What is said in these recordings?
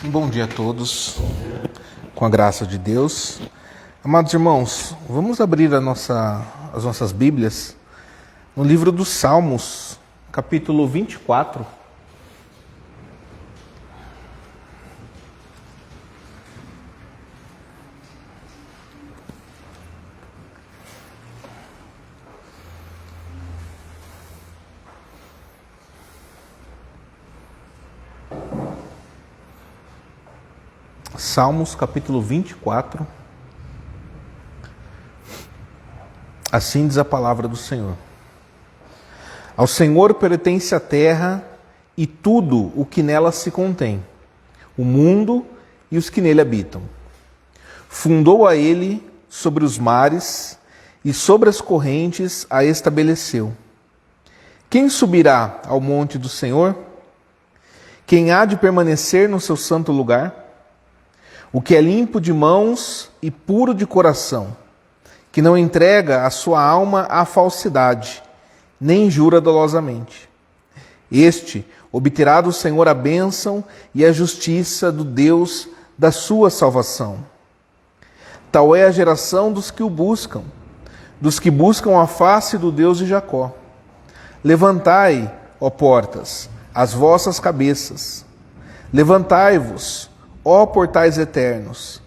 Bom dia a todos, com a graça de Deus. Amados irmãos, vamos abrir as nossas Bíblias no livro dos Salmos, capítulo 24. Salmos capítulo 24. Assim diz a palavra do Senhor. Ao Senhor pertence a terra e tudo o que nela se contém, o mundo e os que nele habitam. Fundou a ele sobre os mares e sobre as correntes a estabeleceu. Quem subirá ao monte do Senhor? Quem há de permanecer no seu santo lugar? O que é limpo de mãos e puro de coração, que não entrega a sua alma à falsidade, nem jura dolosamente. Este obterá do Senhor a bênção e a justiça do Deus da sua salvação. Tal é a geração dos que o buscam, dos que buscam a face do Deus de Jacó. Levantai, ó portas, as vossas cabeças. Levantai-vos, ó portais eternos,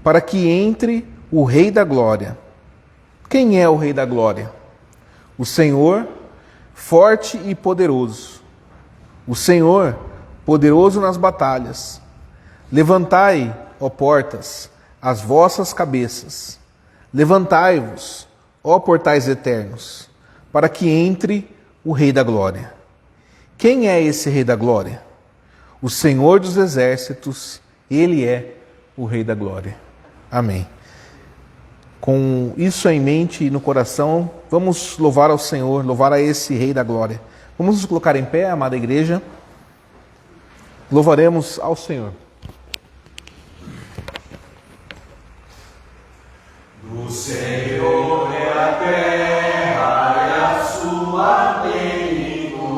para que entre o Rei da Glória. Quem é o Rei da Glória? O Senhor, forte e poderoso. O Senhor, poderoso nas batalhas. Levantai, ó portas, as vossas cabeças. Levantai-vos, ó portais eternos, para que entre o Rei da Glória. Quem é esse Rei da Glória? O Senhor dos Exércitos. Ele é o Rei da Glória. Amém. Com isso em mente e no coração, vamos louvar ao Senhor, louvar a esse Rei da Glória. Vamos nos colocar em pé, amada igreja. Louvaremos ao Senhor. Do Senhor é a terra e a sua plenitude,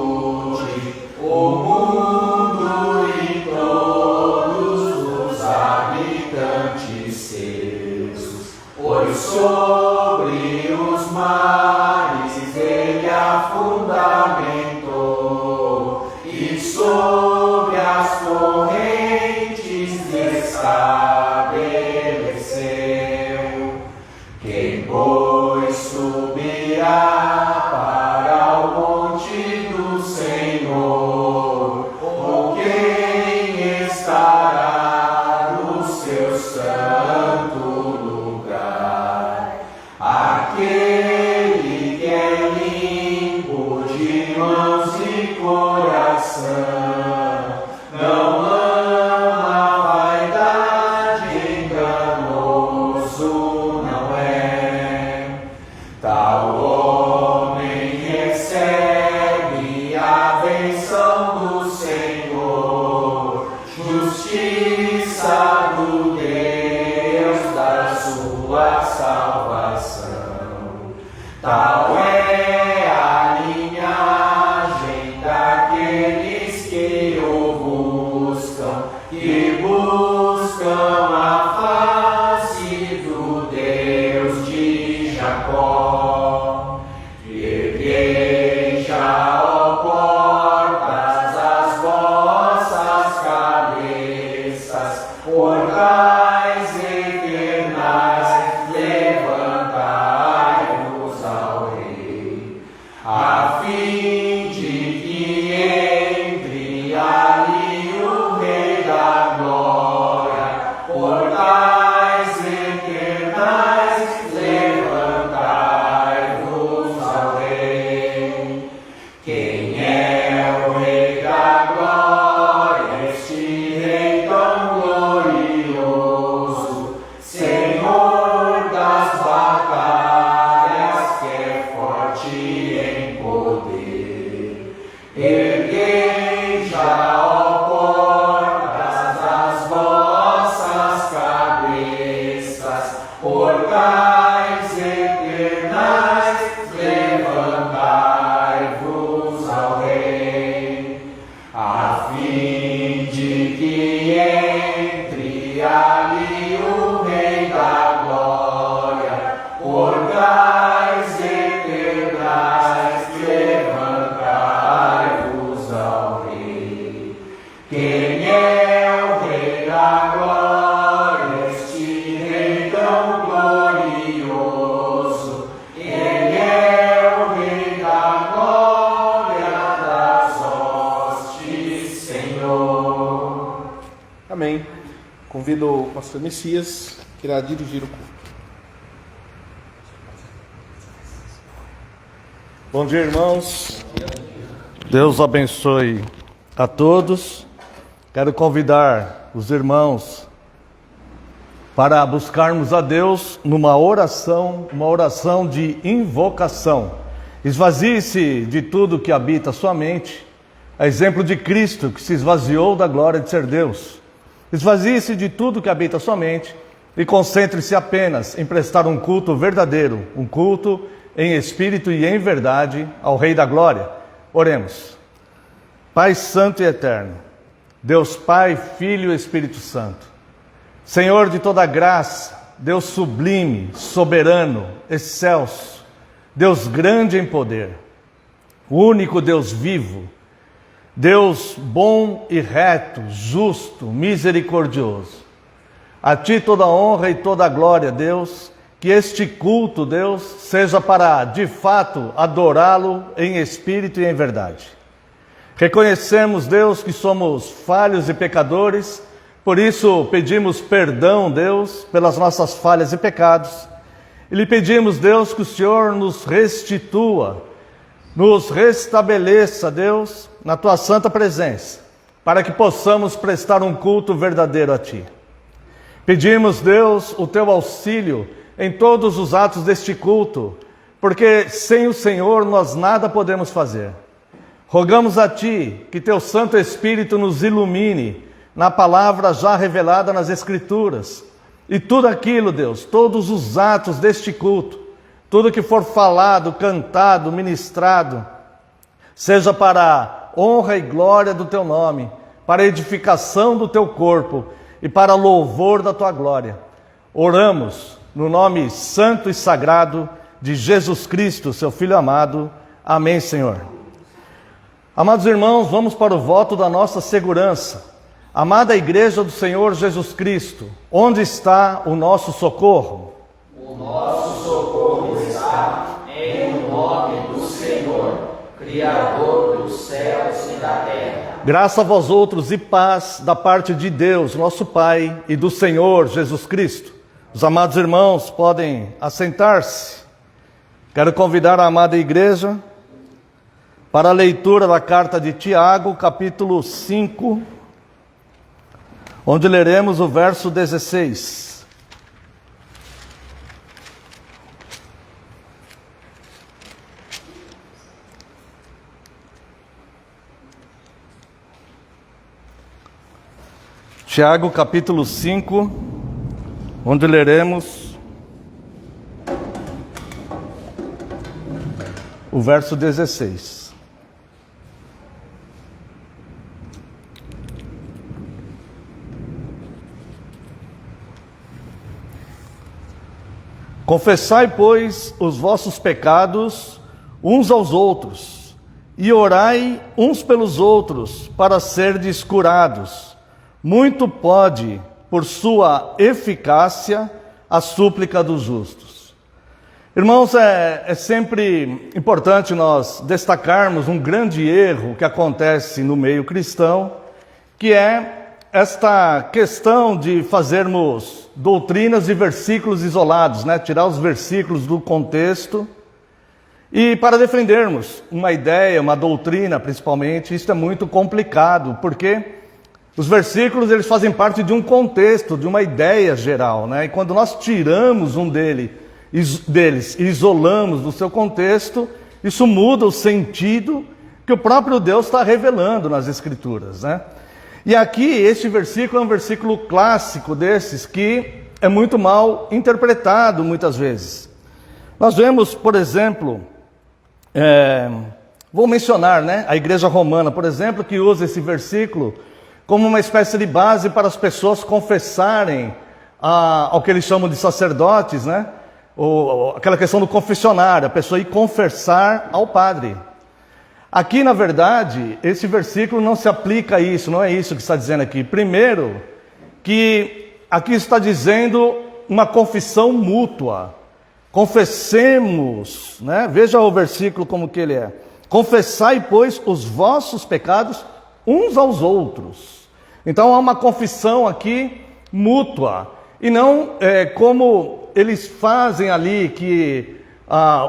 o mundo e todos os habitantes seus, pois sobre os mares ele a fundamentou, e sobre as correntes estabeleceu. Quem, pois, subirá para o monte do Senhor, ou quem estará no seu santo lugar? Aquele que é limpo de mãos e coração, não ama a vaidade, enganoso não é. Tal homem recebe a bênção do Senhor, justiça do Deus da sua salvação. Tal é a linhagem daqueles que o buscam, que buscam a face do Deus de Jacó. Erguei já, ó portas, as vossas cabeças, portais eternais, levantai-vos ao Rei, a fim de que entre ali o Rei da Glória. Portais eternais, levantai-vos ao Rei. Quem é o Rei da Glória, este Rei tão glorioso, Senhor das batalhas, que é forte em poder? Erguei já, ó portas, as vossas cabeças, portais eternais, levantai-vos ao Rei, a fim de que Convido o pastor Messias, que irá dirigir o culto. Bom dia, irmãos. Deus abençoe a todos. Quero convidar os irmãos para buscarmos a Deus numa oração, uma oração de invocação. Esvazie-se de tudo que habita a sua mente, a exemplo de Cristo, que se esvaziou da glória de ser Deus. Esvazie-se de tudo que habita a sua mente e concentre-se apenas em prestar um culto verdadeiro, um culto em espírito e em verdade ao Rei da Glória. Oremos. Pai Santo e Eterno, Deus Pai, Filho e Espírito Santo, Senhor de toda graça, Deus sublime, soberano, excelso, Deus grande em poder, o único Deus vivo, Deus bom e reto, justo, misericordioso. A Ti toda honra e toda glória, Deus, que este culto, Deus, seja para, de fato, adorá-lo em espírito e em verdade. Reconhecemos, Deus, que somos falhos e pecadores, por isso pedimos perdão, Deus, pelas nossas falhas e pecados. E lhe pedimos, Deus, que o Senhor nos restitua, nos restabeleça, Deus, na Tua santa presença, para que possamos prestar um culto verdadeiro a Ti. Pedimos, Deus, o Teu auxílio em todos os atos deste culto, porque sem o Senhor nós nada podemos fazer. Rogamos a Ti que Teu Santo Espírito nos ilumine na palavra já revelada nas Escrituras. E tudo aquilo, Deus, todos os atos deste culto, tudo que for falado, cantado, ministrado, seja para a honra e glória do Teu nome, para a edificação do Teu corpo e para louvor da Tua glória. Oramos no nome santo e sagrado de Jesus Cristo, Seu Filho amado. Amém, Senhor. Amados irmãos, vamos para o voto da nossa segurança. Amada Igreja do Senhor Jesus Cristo, onde está o nosso socorro? O nosso socorro está em o nome do Senhor, Criador dos céus e da terra. Graça a vós outros e paz da parte de Deus, nosso Pai, e do Senhor Jesus Cristo. Os amados irmãos podem assentar-se. Quero convidar a amada Igreja para a leitura da carta de Tiago, capítulo 5, onde leremos o verso 16. Tiago, capítulo 5, onde leremos o verso 16. Confessai, pois, os vossos pecados uns aos outros, e orai uns pelos outros, para serdes curados. Muito pode, por sua eficácia, a súplica dos justos. Irmãos, é sempre importante nós destacarmos um grande erro que acontece no meio cristão, que é esta questão de fazermos doutrinas e versículos isolados, tirar os versículos do contexto. E para defendermos uma ideia, uma doutrina principalmente, isso é muito complicado, porque os versículos eles fazem parte de um contexto, de uma ideia geral, E quando nós tiramos um deles e isolamos do seu contexto, isso muda o sentido que o próprio Deus está revelando nas Escrituras, E aqui, este versículo é um versículo clássico desses que é muito mal interpretado muitas vezes. Nós vemos, por exemplo, vou mencionar, a Igreja Romana, por exemplo, que usa esse versículo como uma espécie de base para as pessoas confessarem ao que eles chamam de sacerdotes, ou aquela questão do confessionário, a pessoa ir confessar ao padre. Aqui, na verdade, esse versículo não se aplica a isso, não é isso que está dizendo aqui. Primeiro, que aqui está dizendo uma confissão mútua. Confessemos, Veja o versículo como que ele é. Confessai, pois, os vossos pecados uns aos outros. Então há uma confissão aqui mútua, e não como eles fazem ali, que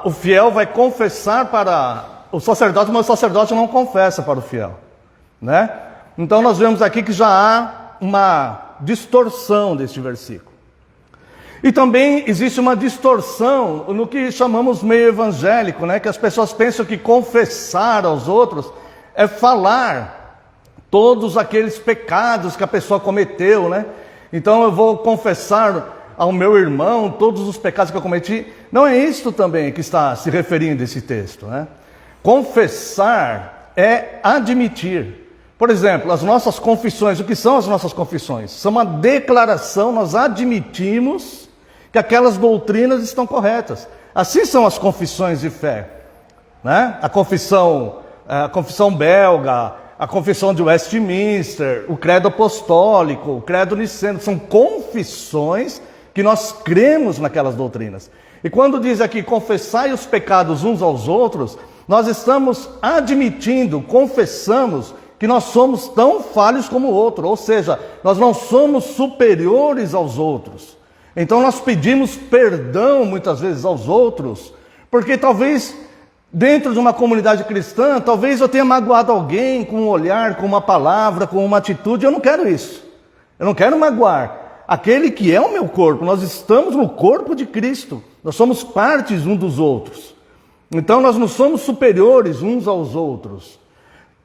o fiel vai confessar para o sacerdote, mas o sacerdote não confessa para o fiel, né? Então nós vemos aqui que já há uma distorção deste versículo. E também existe uma distorção no que chamamos meio evangélico, né? Que as pessoas pensam que confessar aos outros é falar todos aqueles pecados que a pessoa cometeu, né? Então eu vou confessar ao meu irmão todos os pecados que eu cometi. Não é isso também que está se referindo esse texto, né? Confessar é admitir. Por exemplo, as nossas confissões. O que são as nossas confissões? São uma declaração, nós admitimos que aquelas doutrinas estão corretas. Assim são as confissões de fé, né? A confissão belga, a confissão de Westminster, o credo apostólico, o credo niceno, são confissões que nós cremos naquelas doutrinas. E quando diz aqui, confessai os pecados uns aos outros, nós estamos admitindo, confessamos que nós somos tão falhos como o outro, ou seja, nós não somos superiores aos outros. Então nós pedimos perdão muitas vezes aos outros, porque talvez dentro de uma comunidade cristã, talvez eu tenha magoado alguém com um olhar, com uma palavra, com uma atitude. Eu não quero isso. Eu não quero magoar aquele que é o meu corpo. Nós estamos no corpo de Cristo. Nós somos partes uns dos outros. Então nós não somos superiores uns aos outros.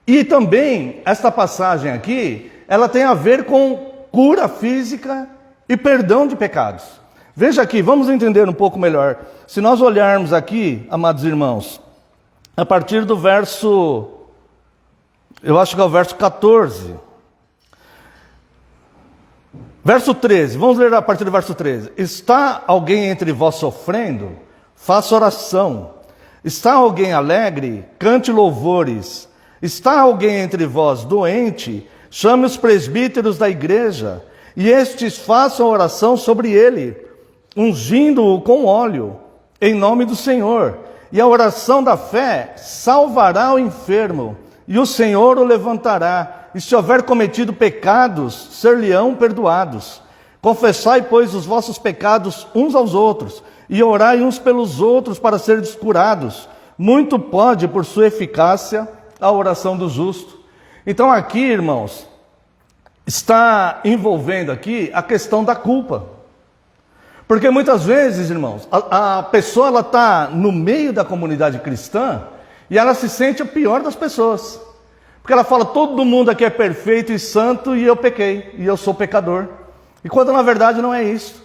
E também esta passagem aqui, ela tem a ver com cura física e perdão de pecados. Veja aqui, vamos entender um pouco melhor. Se nós olharmos aqui, amados irmãos, a partir do verso, eu acho que é o verso 14. Verso 13, vamos ler a partir do verso 13. Está alguém entre vós sofrendo? Faça oração. Está alguém alegre? Cante louvores. Está alguém entre vós doente? Chame os presbíteros da igreja, e estes façam oração sobre ele, ungindo-o com óleo, em nome do Senhor. E a oração da fé salvará o enfermo, e o Senhor o levantará. E se houver cometido pecados, ser-lhe-ão perdoados. Confessai, pois, os vossos pecados uns aos outros, e orai uns pelos outros para serdes curados. Muito pode, por sua eficácia, a oração do justo. Então aqui, irmãos, está envolvendo aqui a questão da culpa. Porque muitas vezes, irmãos, a pessoa ela está no meio da comunidade cristã e ela se sente a pior das pessoas. Porque ela fala, todo mundo aqui é perfeito e santo e eu pequei, e eu sou pecador. E quando na verdade não é isso.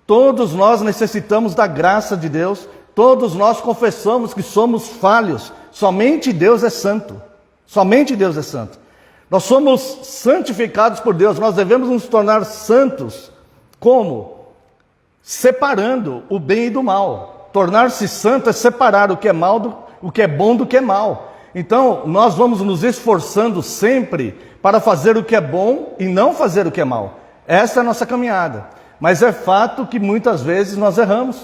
Todos nós necessitamos da graça de Deus, todos nós confessamos que somos falhos, somente Deus é santo. Somente Deus é santo. Nós somos santificados por Deus, nós devemos nos tornar santos. Como? Separando o bem e do mal. Tornar-se santo é separar o que é mal, o que é bom do que é mal. Então, nós vamos nos esforçando sempre para fazer o que é bom e não fazer o que é mal. Essa é a nossa caminhada. Mas é fato que muitas vezes nós erramos.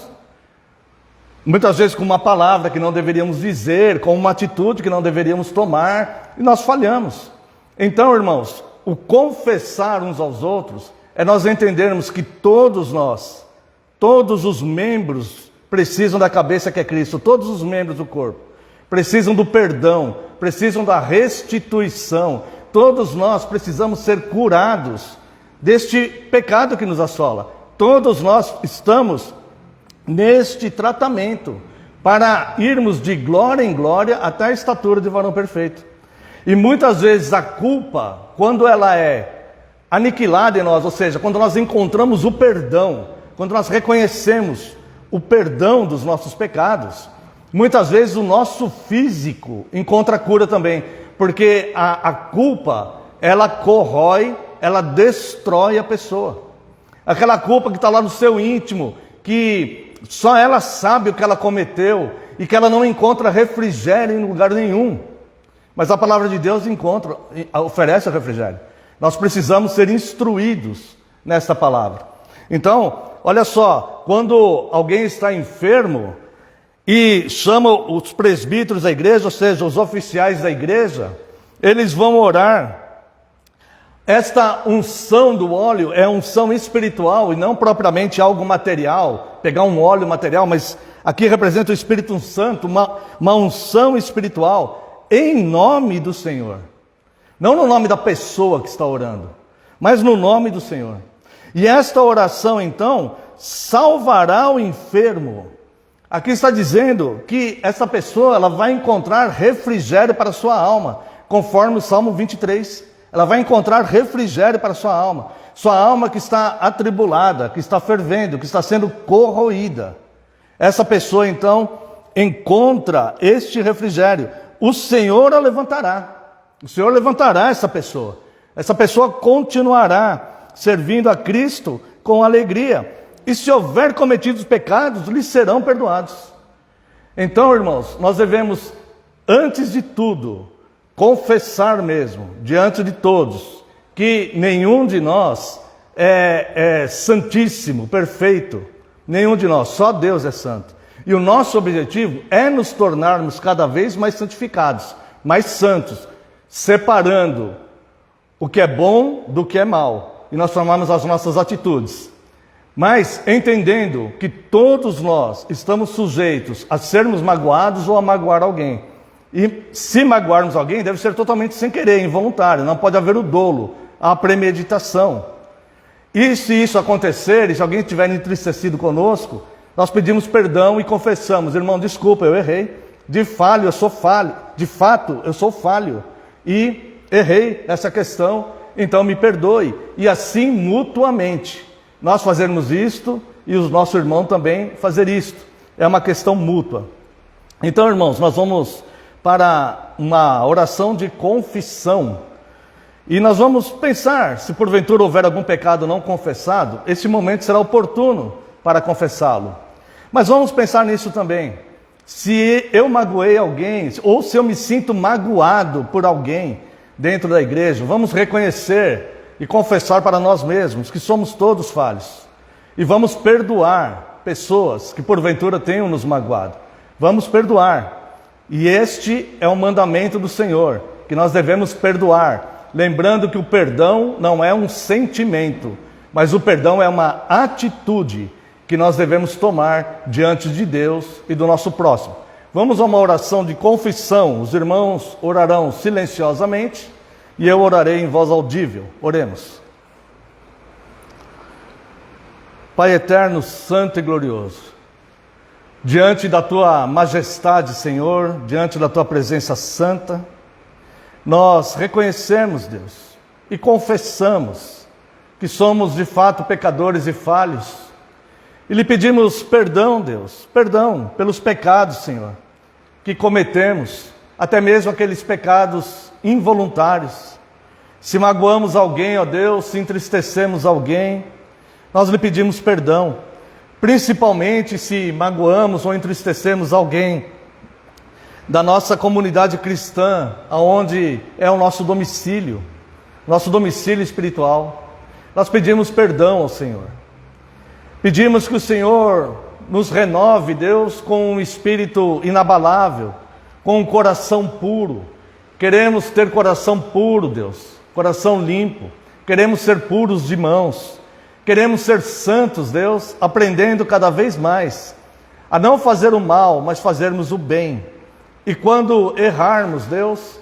Muitas vezes com uma palavra que não deveríamos dizer, com uma atitude que não deveríamos tomar, e nós falhamos. Então, irmãos, o confessar uns aos outros é nós entendermos que todos nós, todos os membros precisam da cabeça que é Cristo, todos os membros do corpo precisam do perdão, precisam da restituição. Todos nós precisamos ser curados deste pecado que nos assola. Todos nós estamos neste tratamento para irmos de glória em glória até a estatura de varão perfeito. E muitas vezes a culpa, quando ela é aniquilada em nós, ou seja, quando nós encontramos o perdão, quando nós reconhecemos o perdão dos nossos pecados, muitas vezes o nosso físico encontra cura também, porque a culpa, ela corrói, ela destrói a pessoa. Aquela culpa que está lá no seu íntimo, que só ela sabe o que ela cometeu e que ela não encontra refrigério em lugar nenhum. Mas a palavra de Deus oferece o refrigério. Nós precisamos ser instruídos nesta palavra. Então, olha só, quando alguém está enfermo e chama os presbíteros da igreja, ou seja, os oficiais da igreja, eles vão orar Esta unção do óleo é unção espiritual e não propriamente algo material, pegar um óleo material, mas aqui representa o Espírito Santo, uma unção espiritual em nome do Senhor. Não no nome da pessoa que está orando, mas no nome do Senhor. E esta oração, então, salvará o enfermo. Aqui está dizendo que essa pessoa ela vai encontrar refrigério para a sua alma, conforme o Salmo 23. Ela vai encontrar refrigério para a sua alma que está atribulada, que está fervendo, que está sendo corroída. Essa pessoa, então, encontra este refrigério. O Senhor a levantará. O Senhor levantará essa pessoa. Essa pessoa continuará servindo a Cristo com alegria. E se houver cometido pecados, lhes serão perdoados. Então, irmãos, nós devemos, antes de tudo, confessar mesmo, diante de todos, que nenhum de nós é santíssimo, perfeito. Nenhum de nós, só Deus é santo. E o nosso objetivo é nos tornarmos cada vez mais santificados, mais santos, separando o que é bom do que é mal. E nós formamos as nossas atitudes. Mas entendendo que todos nós estamos sujeitos a sermos magoados ou a magoar alguém. E se magoarmos alguém, deve ser totalmente sem querer, involuntário. Não pode haver o dolo, a premeditação. E se isso acontecer, e se alguém estiver entristecido conosco, nós pedimos perdão e confessamos: irmão, desculpa, eu errei. De fato, eu sou falho. E errei nessa questão, então me perdoe. E assim, mutuamente, nós fazermos isto e o nosso irmão também fazer isto. É uma questão mútua. Então, irmãos, nós vamos para uma oração de confissão. E nós vamos pensar, se porventura houver algum pecado não confessado, esse momento será oportuno para confessá-lo. Mas vamos pensar nisso também. Se eu magoei alguém, ou se eu me sinto magoado por alguém dentro da igreja, vamos reconhecer e confessar para nós mesmos que somos todos falhos. E vamos perdoar pessoas que porventura tenham nos magoado. Vamos perdoar. E este é o mandamento do Senhor, que nós devemos perdoar, lembrando que o perdão não é um sentimento, mas o perdão é uma atitude que nós devemos tomar diante de Deus e do nosso próximo. Vamos a uma oração de confissão. Os irmãos orarão silenciosamente e eu orarei em voz audível. Oremos. Pai eterno, santo e glorioso, diante da Tua majestade, Senhor, diante da Tua presença santa, nós reconhecemos, Deus, e confessamos que somos de fato pecadores e falhos, e lhe pedimos perdão, Deus, perdão pelos pecados, Senhor, que cometemos, até mesmo aqueles pecados involuntários. Se magoamos alguém, ó Deus, se entristecemos alguém, nós lhe pedimos perdão. Principalmente se magoamos ou entristecemos alguém da nossa comunidade cristã, aonde é o nosso domicílio espiritual. Nós pedimos perdão ao Senhor. Pedimos que o Senhor nos renove, Deus, com um espírito inabalável, com um coração puro. Queremos ter coração puro, Deus, coração limpo. Queremos ser puros de mãos. Queremos ser santos, Deus, aprendendo cada vez mais a não fazer o mal, mas fazermos o bem. E quando errarmos, Deus,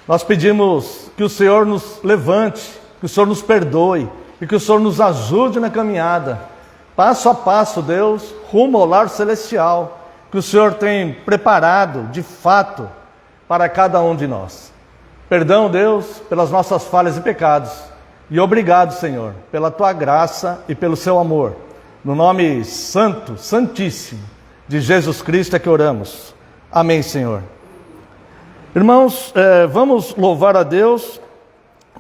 nós pedimos que o Senhor nos levante, que o Senhor nos perdoe e que o Senhor nos ajude na caminhada, passo a passo, Deus, rumo ao lar celestial, que o Senhor tem preparado, de fato, para cada um de nós. Perdão, Deus, pelas nossas falhas e pecados. E obrigado, Senhor, pela Tua graça e pelo Seu amor. No nome santo, santíssimo de Jesus Cristo é que oramos. Amém, Senhor. Irmãos, vamos louvar a Deus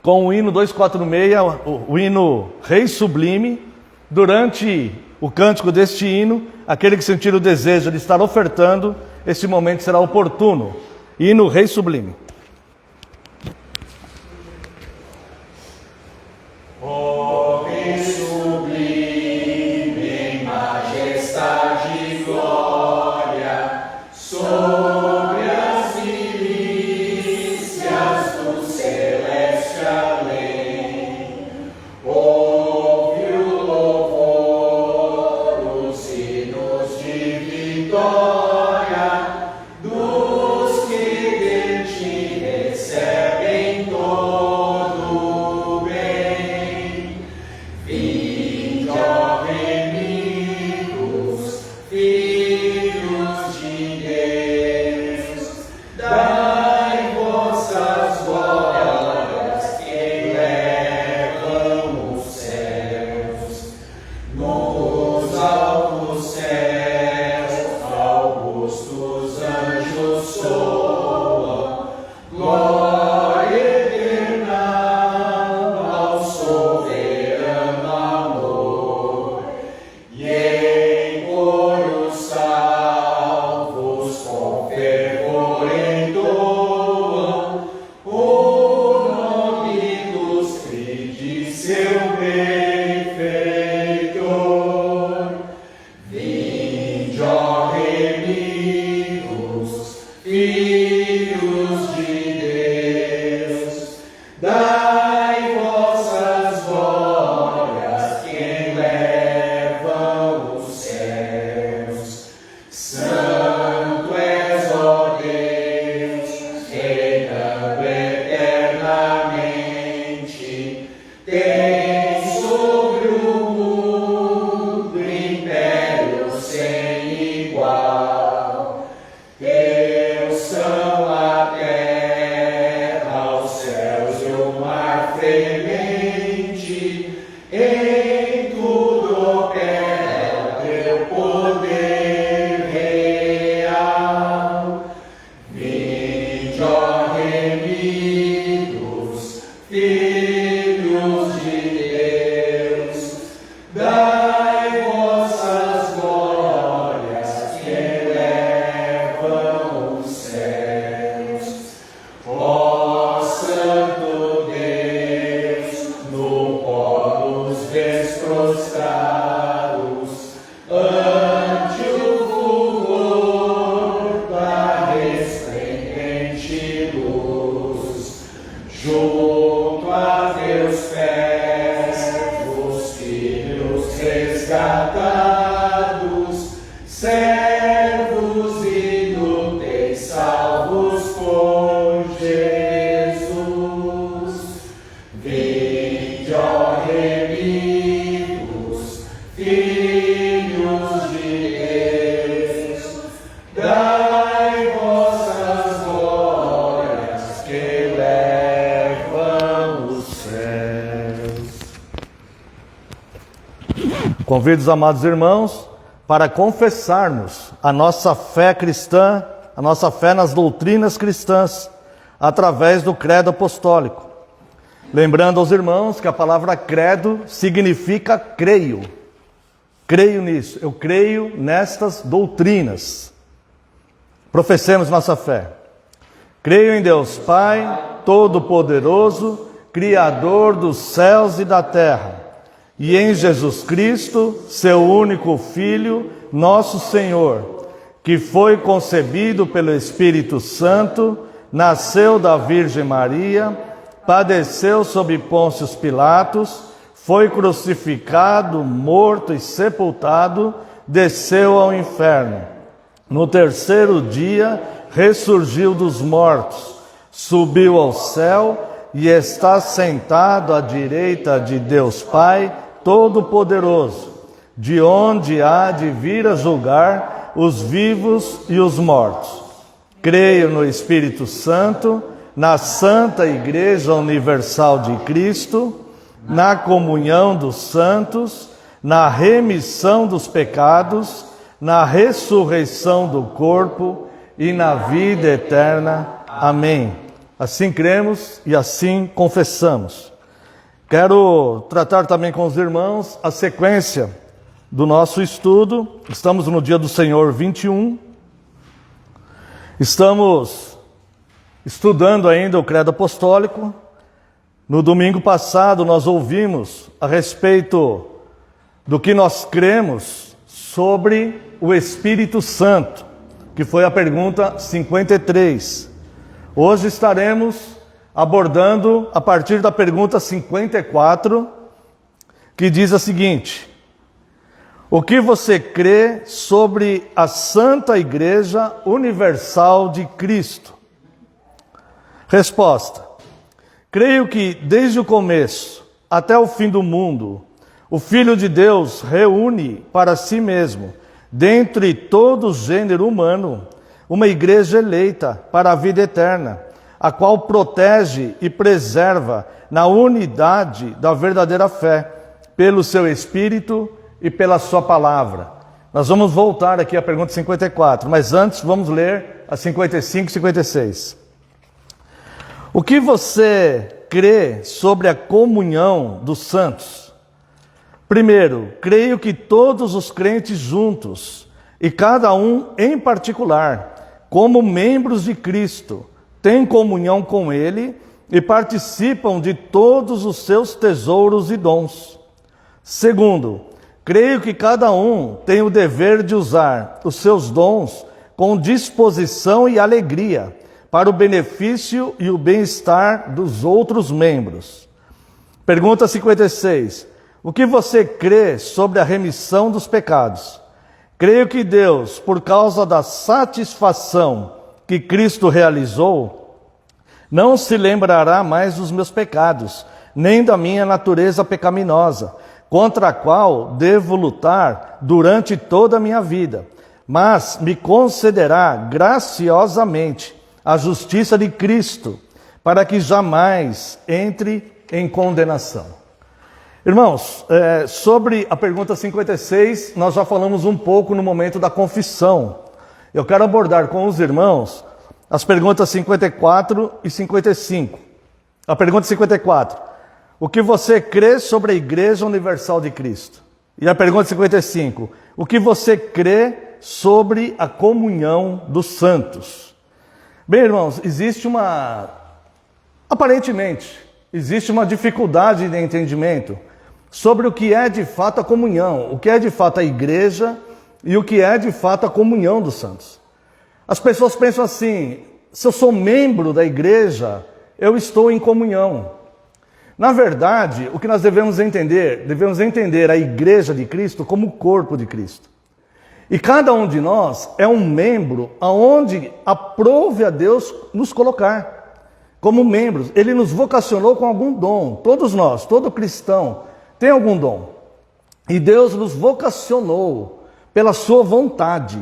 com o hino 246, o hino Rei Sublime. Durante o cântico deste hino, aquele que sentir o desejo de estar ofertando, este momento será oportuno. Hino Rei Sublime. Oh, Rei sublime em majestade e glória, sobre as milícias do celeste além, Convido os amados irmãos para confessarmos a nossa fé cristã, a nossa fé nas doutrinas cristãs, através do credo apostólico. Lembrando aos irmãos que a palavra credo significa creio. Creio nisso, eu creio nestas doutrinas. Professemos nossa fé. Creio em Deus Pai, Todo-Poderoso, Criador dos céus e da terra, e em Jesus Cristo, seu único Filho, nosso Senhor, que foi concebido pelo Espírito Santo, nasceu da Virgem Maria, padeceu sob Pôncio Pilatos, foi crucificado, morto e sepultado, desceu ao inferno. No terceiro dia, ressurgiu dos mortos, subiu ao céu e está sentado à direita de Deus Pai Todo-Poderoso, de onde há de vir a julgar os vivos e os mortos. Creio no Espírito Santo, na Santa Igreja Universal de Cristo, na comunhão dos santos, na remissão dos pecados, na ressurreição do corpo e na vida eterna. Amém. Assim cremos e assim confessamos. Quero tratar também com os irmãos a sequência do nosso estudo. Estamos no dia do Senhor 21. Estamos estudando ainda o credo apostólico. No domingo passado nós ouvimos a respeito do que nós cremos sobre o Espírito Santo, que foi a pergunta 53. Hoje estaremos abordando a partir da pergunta 54, que diz a seguinte: o que você crê sobre a Santa Igreja Universal de Cristo? Resposta: creio que desde o começo até o fim do mundo, o Filho de Deus reúne para si mesmo, dentre todo o gênero humano, uma igreja eleita para a vida eterna, a qual protege e preserva na unidade da verdadeira fé, pelo seu Espírito e pela sua palavra. Nós vamos voltar aqui à pergunta 54, mas antes vamos ler a 55 e 56. O que você crê sobre a comunhão dos santos? Primeiro, creio que todos os crentes juntos, e cada um em particular, como membros de Cristo, têm comunhão com Ele e participam de todos os seus tesouros e dons. Segundo, creio que cada um tem o dever de usar os seus dons com disposição e alegria, para o benefício e o bem-estar dos outros membros. Pergunta 56. O que você crê sobre a remissão dos pecados? Creio que Deus, por causa da satisfação que Cristo realizou, não se lembrará mais dos meus pecados, nem da minha natureza pecaminosa, contra a qual devo lutar durante toda a minha vida, mas me concederá graciosamente a justiça de Cristo, para que jamais entre em condenação. Irmãos, sobre a pergunta 56, nós já falamos um pouco no momento da confissão. Eu quero abordar com os irmãos as perguntas 54 e 55. A pergunta 54. O que você crê sobre a Igreja Universal de Cristo? E a pergunta 55. O que você crê sobre a comunhão dos santos? Bem, irmãos, aparentemente, existe uma dificuldade de entendimento sobre o que é de fato a comunhão, o que é de fato a igreja e o que é de fato a comunhão dos santos. As pessoas pensam assim: se eu sou membro da igreja, eu estou em comunhão. Na verdade, o que nós devemos entender a igreja de Cristo como o corpo de Cristo. E cada um de nós é um membro aonde aprove a Deus nos colocar como membros. Ele nos vocacionou com algum dom. Todos nós, todo cristão tem algum dom. E Deus nos vocacionou pela sua vontade,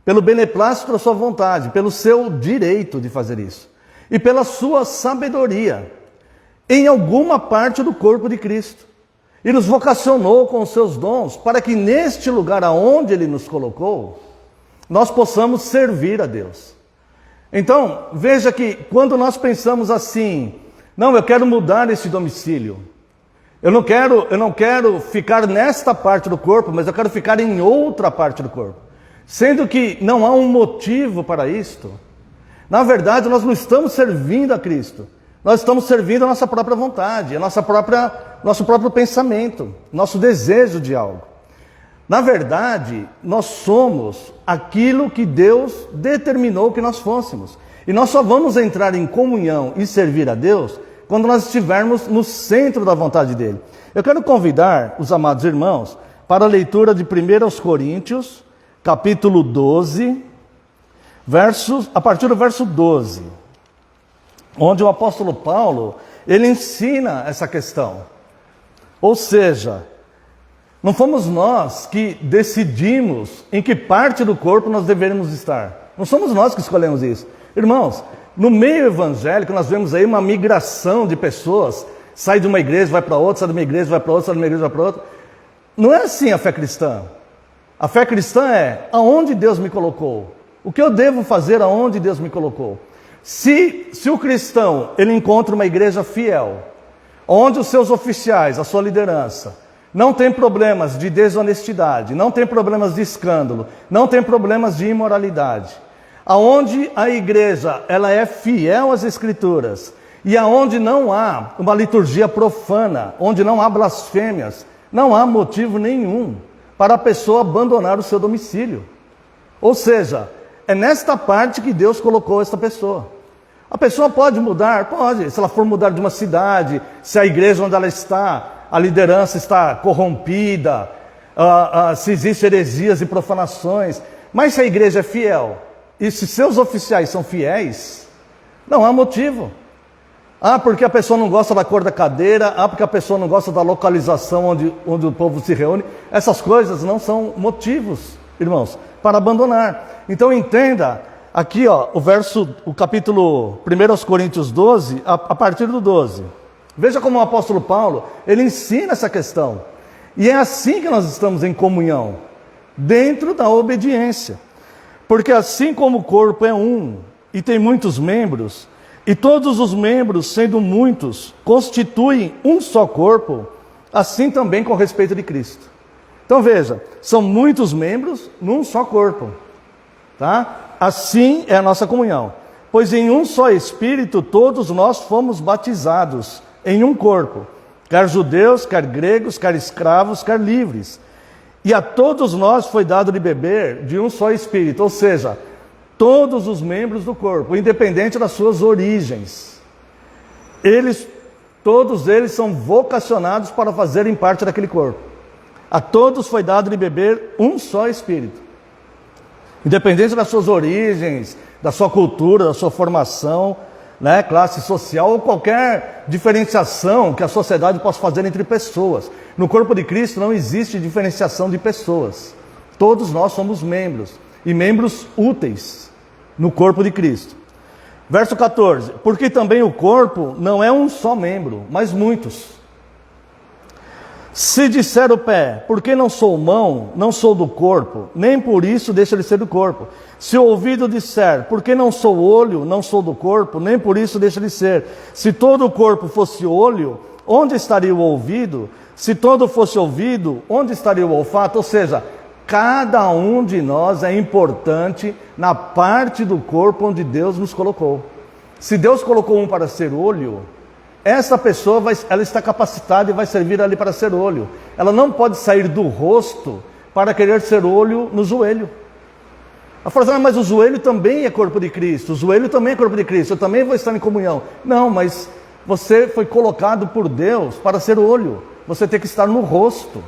pelo beneplácito da sua vontade, pelo seu direito de fazer isso. E pela sua sabedoria, em alguma parte do corpo de Cristo. E nos vocacionou com os seus dons, para que neste lugar aonde Ele nos colocou, nós possamos servir a Deus. Então, veja que quando nós pensamos assim: não, eu quero mudar esse domicílio, eu não quero ficar nesta parte do corpo, mas eu quero ficar em outra parte do corpo. Sendo que não há um motivo para isto. Na verdade, nós não estamos servindo a Cristo. Nós estamos servindo a nossa própria vontade, nosso próprio pensamento, nosso desejo de algo. Na verdade, nós somos aquilo que Deus determinou que nós fôssemos. E nós só vamos entrar em comunhão e servir a Deus quando nós estivermos no centro da vontade dEle. Eu quero convidar os amados irmãos para a leitura de 1 Coríntios, capítulo 12, a partir do verso 12. Onde o apóstolo Paulo, ele ensina essa questão. Ou seja, não fomos nós que decidimos em que parte do corpo nós deveríamos estar. Não somos nós que escolhemos isso. Irmãos, no meio evangélico nós vemos aí uma migração de pessoas. Sai de uma igreja, vai para outra, sai de uma igreja, vai para outra, sai de uma igreja, vai para outra. Não é assim a fé cristã. A fé cristã é aonde Deus me colocou. O que eu devo fazer aonde Deus me colocou. Se o cristão ele encontra uma igreja fiel, onde os seus oficiais, a sua liderança, não tem problemas de desonestidade, não tem problemas de escândalo, não tem problemas de imoralidade, aonde a igreja ela é fiel às Escrituras e aonde não há uma liturgia profana, onde não há blasfêmias, não há motivo nenhum para a pessoa abandonar o seu domicílio. Ou seja, é nesta parte que Deus colocou esta pessoa. A pessoa pode mudar? Pode. Se ela for mudar de uma cidade, se a igreja onde ela está, a liderança está corrompida, se existem heresias e profanações. Mas se a igreja é fiel, e se seus oficiais são fiéis, não há motivo. Porque a pessoa não gosta da cor da cadeira, porque a pessoa não gosta da localização onde o povo se reúne. Essas coisas não são motivos, irmãos, para abandonar. Então entenda, aqui o capítulo 1 Coríntios 12, a partir do 12. Veja como o apóstolo Paulo, ele ensina essa questão. E é assim que nós estamos em comunhão, dentro da obediência. Porque assim como o corpo é um e tem muitos membros, e todos os membros, sendo muitos, constituem um só corpo, assim também com respeito de Cristo. Então veja, são muitos membros num só corpo. Tá? Assim é a nossa comunhão. Pois em um só Espírito todos nós fomos batizados em um corpo, quer judeus, quer gregos, quer escravos, quer livres. E a todos nós foi dado de beber de um só Espírito. Ou seja, todos os membros do corpo, independente das suas origens. Todos eles são vocacionados para fazerem parte daquele corpo. A todos foi dado de beber um só Espírito. Independente das suas origens, da sua cultura, da sua formação, né, classe social ou qualquer diferenciação que a sociedade possa fazer entre pessoas. No corpo de Cristo não existe diferenciação de pessoas. Todos nós somos membros, e membros úteis no corpo de Cristo. Verso 14: porque também o corpo não é um só membro, mas muitos. Se disser o pé, porque não sou mão, não sou do corpo, nem por isso deixa de ser do corpo. Se o ouvido disser, porque não sou olho, não sou do corpo, nem por isso deixa de ser. Se todo o corpo fosse olho, onde estaria o ouvido? Se todo fosse ouvido, onde estaria o olfato? Ou seja, cada um de nós é importante na parte do corpo onde Deus nos colocou. Se Deus colocou um para ser olho, essa pessoa ela está capacitada e vai servir ali para ser olho. Ela não pode sair do rosto para querer ser olho no joelho. Ela fala assim, mas o joelho também é corpo de Cristo, o joelho também é corpo de Cristo, eu também vou estar em comunhão. Não, mas você foi colocado por Deus para ser olho, você tem que estar no rosto.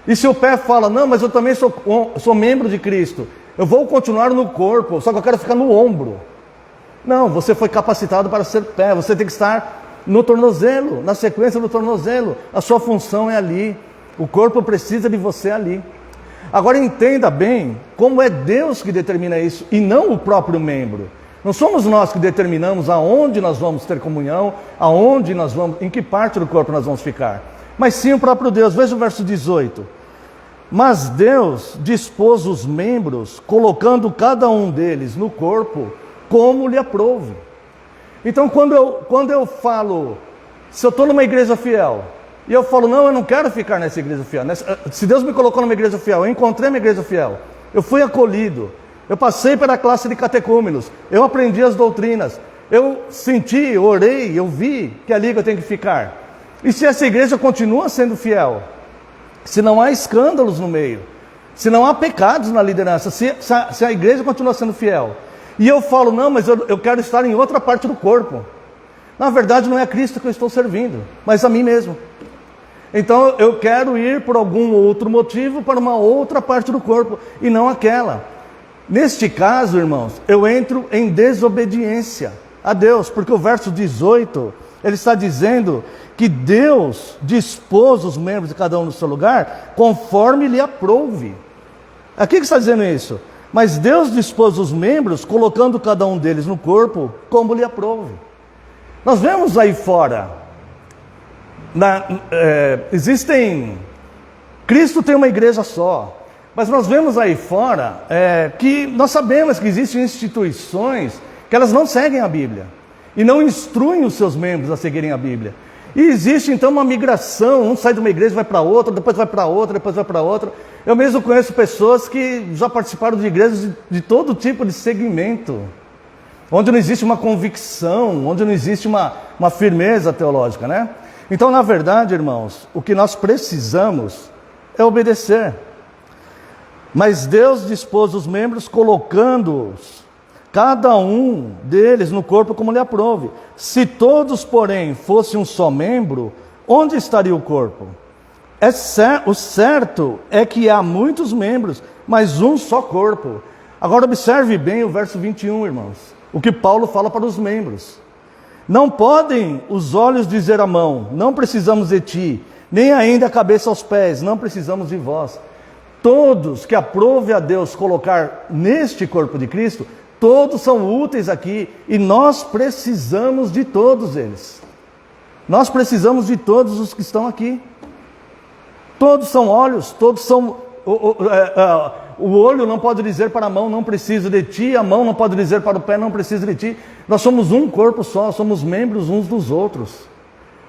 E se o pé fala, não, mas eu também sou membro de Cristo, eu vou continuar no corpo, só que eu quero ficar no ombro. Não, você foi capacitado para ser pé, você tem que estar no tornozelo, na sequência do tornozelo. A sua função é ali, o corpo precisa de você ali. Agora entenda bem como é Deus que determina isso e não o próprio membro. Não somos nós que determinamos aonde nós vamos ter comunhão, aonde nós vamos, em que parte do corpo nós vamos ficar, mas sim o próprio Deus. Veja o verso 18. Mas Deus dispôs os membros, colocando cada um deles no corpo como lhe aprouve. Então quando eu falo, se eu estou numa igreja fiel, e eu falo, não, eu não quero ficar nessa igreja fiel. Se Deus me colocou numa igreja fiel, eu encontrei uma igreja fiel, eu fui acolhido, eu passei pela classe de catecúmenos, eu aprendi as doutrinas, eu senti, orei, eu vi que é ali que eu tenho que ficar. E se essa igreja continua sendo fiel, se não há escândalos no meio, se não há pecados na liderança, se a igreja continua sendo fiel, e eu falo, não, mas eu quero estar em outra parte do corpo. Na verdade não é a Cristo que eu estou servindo, mas a mim mesmo. Então eu quero ir por algum outro motivo para uma outra parte do corpo e não aquela. Neste caso, irmãos, eu entro em desobediência a Deus, porque o verso 18, ele está dizendo que Deus dispôs os membros de cada um no seu lugar conforme lhe aprouve. Aqui que está dizendo isso? Mas Deus dispôs os membros, colocando cada um deles no corpo como lhe aprouve. Nós vemos aí fora, Cristo tem uma igreja só, mas nós vemos aí fora que nós sabemos que existem instituições que elas não seguem a Bíblia e não instruem os seus membros a seguirem a Bíblia. E existe então uma migração, um sai de uma igreja, vai para outra, depois vai para outra, depois vai para outra. Eu mesmo conheço pessoas que já participaram de igrejas de todo tipo de segmento, onde não existe uma convicção, onde não existe uma firmeza teológica, né? Então, na verdade, irmãos, o que nós precisamos é obedecer. Mas Deus dispôs os membros, colocando-os, cada um deles no corpo como lhe aprouve. Se todos, porém, fossem um só membro, onde estaria o corpo? O certo é que há muitos membros, mas um só corpo. Agora observe bem o verso 21, irmãos. O que Paulo fala para os membros. Não podem os olhos dizer à mão, não precisamos de ti, nem ainda a cabeça aos pés, não precisamos de vós. Todos que aprove a Deus colocar neste corpo de Cristo, todos são úteis aqui e nós precisamos de todos eles. Nós precisamos de todos os que estão aqui. Todos são olhos, todos são... O olho não pode dizer para a mão, não preciso de ti. A mão não pode dizer para o pé, não preciso de ti. Nós somos um corpo só, somos membros uns dos outros.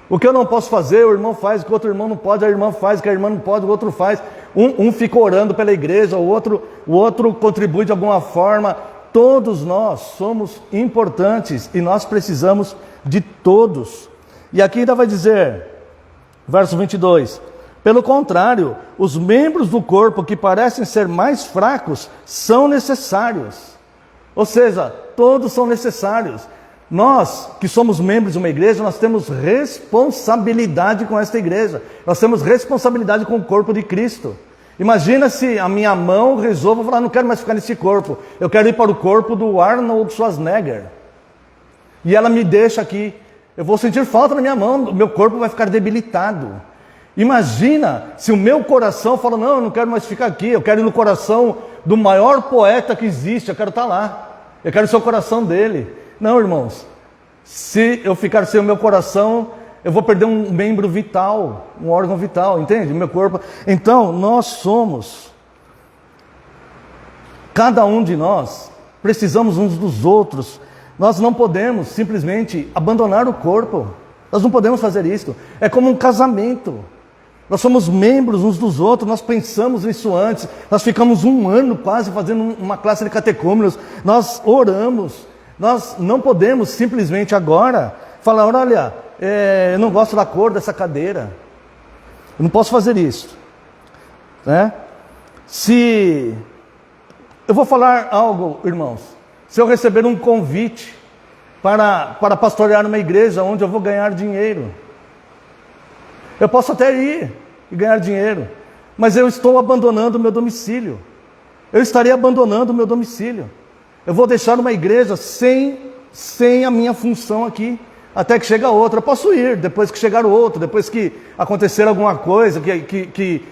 O que eu não posso fazer, o irmão faz. O que o outro irmão não pode, a irmã faz. O que a irmã não pode, o outro faz. Um fica orando pela igreja, o outro contribui de alguma forma. Todos nós somos importantes e nós precisamos de todos. E aqui ainda vai dizer, verso 22... Pelo contrário, os membros do corpo que parecem ser mais fracos são necessários. Ou seja, todos são necessários. Nós, que somos membros de uma igreja, nós temos responsabilidade com esta igreja. Nós temos responsabilidade com o corpo de Cristo. Imagina se a minha mão resolva falar, não quero mais ficar nesse corpo, eu quero ir para o corpo do Arnold Schwarzenegger. E ela me deixa aqui. Eu vou sentir falta na minha mão, o meu corpo vai ficar debilitado. Imagina se o meu coração fala, não, eu não quero mais ficar aqui, eu quero ir no coração do maior poeta que existe, eu quero estar lá. Eu quero ser o coração dele. Não, irmãos, se eu ficar sem o meu coração, eu vou perder um membro vital, um órgão vital, entende? O meu corpo. Então, nós somos, cada um de nós, precisamos uns dos outros. Nós não podemos simplesmente abandonar o corpo. Nós não podemos fazer isso. É como um casamento. Nós somos membros uns dos outros, nós pensamos nisso antes. Nós ficamos um ano quase fazendo uma classe de catecúmenos. Nós oramos. Nós não podemos simplesmente agora falar, olha, eu não gosto da cor dessa cadeira. Eu não posso fazer isso. Né? Se eu vou falar algo, irmãos, se eu receber um convite para pastorear uma igreja onde eu vou ganhar dinheiro, eu posso até ir e ganhar dinheiro, mas eu estou abandonando o meu domicílio. Eu estarei abandonando o meu domicílio. Eu vou deixar uma igreja sem a minha função aqui, até que chega outra. Eu posso ir, depois que chegar o outro, depois que acontecer alguma coisa, que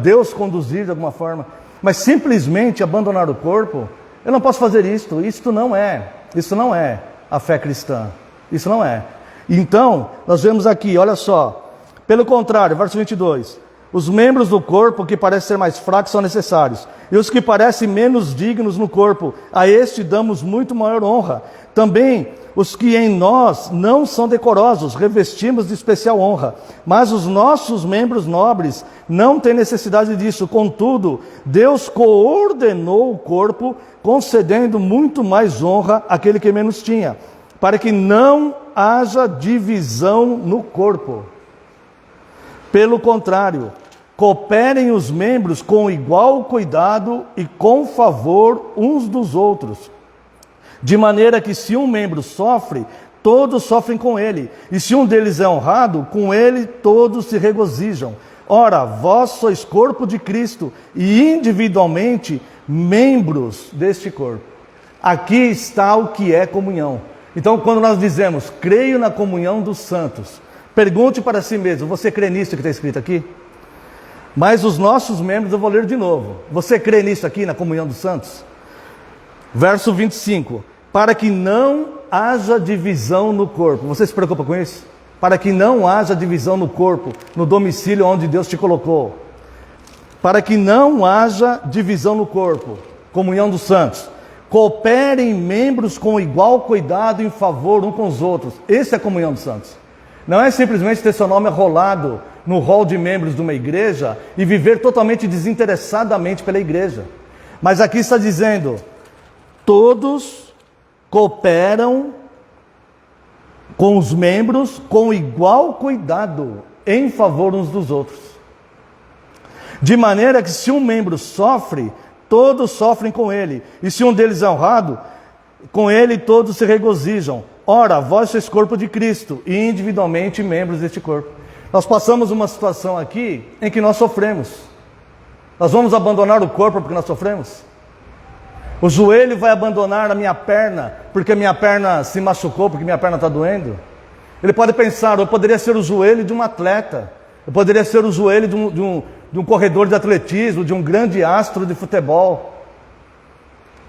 Deus conduzir de alguma forma. Mas simplesmente abandonar o corpo, eu não posso fazer isso. Isso não é a fé cristã. Isso não é. Então, nós vemos aqui, olha só. Pelo contrário, verso 22. Os membros do corpo que parecem ser mais fracos são necessários. E os que parecem menos dignos no corpo, a este damos muito maior honra. Também os que em nós não são decorosos, revestimos de especial honra. Mas os nossos membros nobres não têm necessidade disso. Contudo, Deus coordenou o corpo, concedendo muito mais honra àquele que menos tinha, para que não haja divisão no corpo. Pelo contrário, cooperem os membros com igual cuidado e com favor uns dos outros. De maneira que se um membro sofre, todos sofrem com ele. E se um deles é honrado, com ele todos se regozijam. Ora, vós sois corpo de Cristo e individualmente membros deste corpo. Aqui está o que é comunhão. Então, quando nós dizemos, creio na comunhão dos santos, pergunte para si mesmo, você crê nisso que está escrito aqui? Mas os nossos membros, eu vou ler de novo. Você crê nisso aqui, na comunhão dos santos? Verso 25. Para que não haja divisão no corpo. Você se preocupa com isso? Para que não haja divisão no corpo, no domicílio onde Deus te colocou. Para que não haja divisão no corpo. Comunhão dos santos. Cooperem membros com igual cuidado em favor um com os outros. Essa é a comunhão dos santos. Não é simplesmente ter seu nome rolado no rol de membros de uma igreja e viver totalmente desinteressadamente pela igreja. Mas aqui está dizendo, todos cooperam com os membros com igual cuidado em favor uns dos outros. De maneira que se um membro sofre, todos sofrem com ele. E se um deles é honrado, com ele todos se regozijam. Ora, vós sois corpo de Cristo e individualmente membros deste corpo. Nós passamos uma situação aqui em que nós sofremos. Nós vamos abandonar o corpo porque nós sofremos? O joelho vai abandonar a minha perna porque a minha perna se machucou, porque minha perna está doendo? Ele pode pensar, eu poderia ser o joelho de um atleta, eu poderia ser o joelho de um corredor de atletismo, de um grande astro de futebol.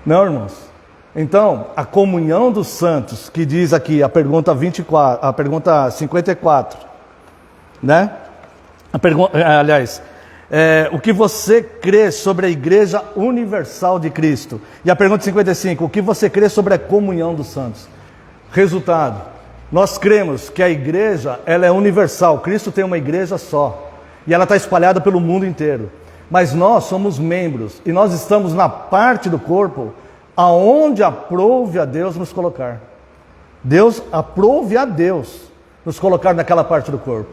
Não, irmãos. Então, a comunhão dos santos, que diz aqui a pergunta 24, a pergunta 54, né? O que você crê sobre a Igreja Universal de Cristo? E a pergunta 55, o que você crê sobre a comunhão dos santos? Resultado, nós cremos que a igreja, ela é universal. Cristo tem uma igreja só, e ela está espalhada pelo mundo inteiro. Mas nós somos membros, e nós estamos na parte do corpo aonde aprouve a Deus nos colocar. Deus aprouve a Deus nos colocar naquela parte do corpo.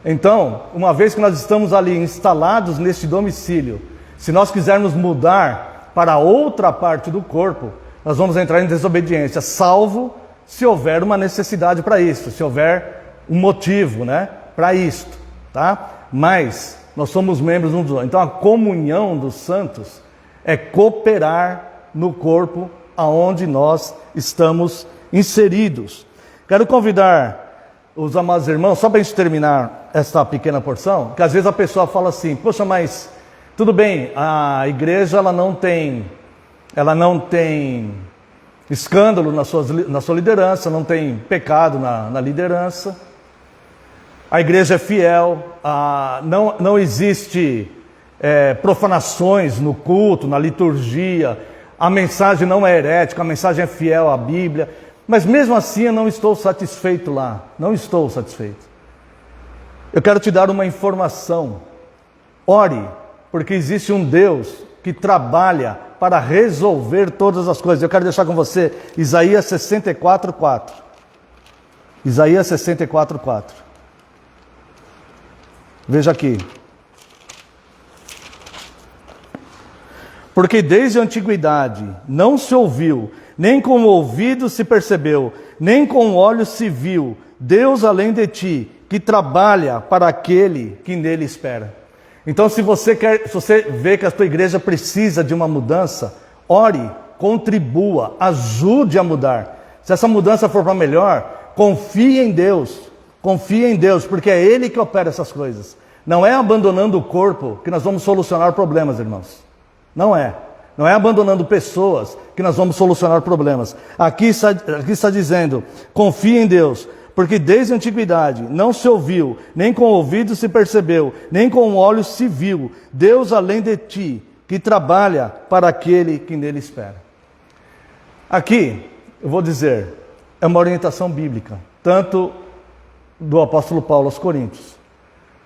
Então, uma vez que nós estamos ali instalados neste domicílio, se nós quisermos mudar para outra parte do corpo, nós vamos entrar em desobediência, salvo se houver uma necessidade para isso, se houver um motivo, né, para isto, tá? Mas nós somos membros uns dos outros. Então a comunhão dos santos é cooperar no corpo aonde nós estamos inseridos. Quero convidar os amados irmãos, só para a gente terminar esta pequena porção, que às vezes a pessoa fala assim, poxa, mas tudo bem, a igreja ela não tem escândalo na sua liderança, não tem pecado na liderança, a igreja é fiel, não existe profanações no culto, na liturgia, a mensagem não é herética, a mensagem é fiel à Bíblia, mas mesmo assim eu não estou satisfeito lá, não estou satisfeito. Eu quero te dar uma informação, ore, porque existe um Deus que trabalha para resolver todas as coisas. Eu quero deixar com você Isaías 64:4. Isaías 64:4. Veja aqui. Porque desde a antiguidade não se ouviu, nem com o ouvido se percebeu, nem com o olho se viu, Deus além de ti, que trabalha para aquele que nele espera. Então, se você vê que a tua igreja precisa de uma mudança, ore, contribua, ajude a mudar. Se essa mudança for para melhor, confie em Deus, porque é Ele que opera essas coisas. Não é abandonando o corpo que nós vamos solucionar problemas, irmãos. Não é abandonando pessoas que nós vamos solucionar problemas. Aqui está dizendo, confie em Deus, porque desde a antiguidade não se ouviu, nem com o ouvido se percebeu, nem com o olho se viu, Deus além de ti, que trabalha para aquele que nele espera. Aqui, eu vou dizer, é uma orientação bíblica, tanto do apóstolo Paulo aos Coríntios,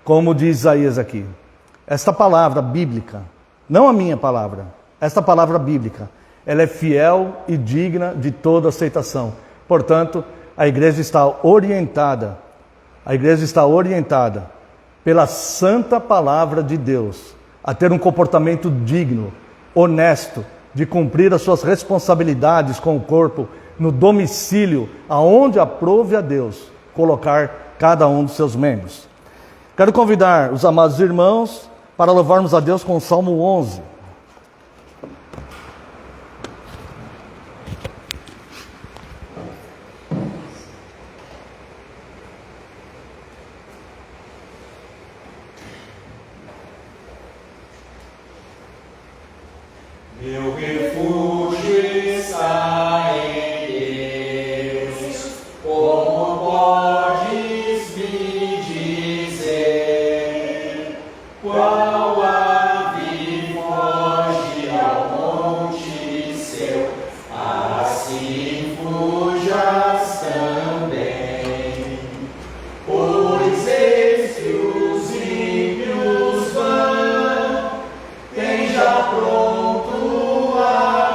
como de Isaías aqui. Esta palavra bíblica, não a minha palavra, esta palavra bíblica, ela é fiel e digna de toda aceitação. Portanto, a igreja está orientada pela santa palavra de Deus a ter um comportamento digno, honesto, de cumprir as suas responsabilidades com o corpo no domicílio, aonde aprove a Deus colocar cada um dos seus membros. Quero convidar os amados irmãos para louvarmos a Deus com o Salmo 11. Meu refúgio está em Deus, como podes me dizer, qual ave foge ao monte seu, assim fujas também, pois eis que os ímpios vão, tem já pronto a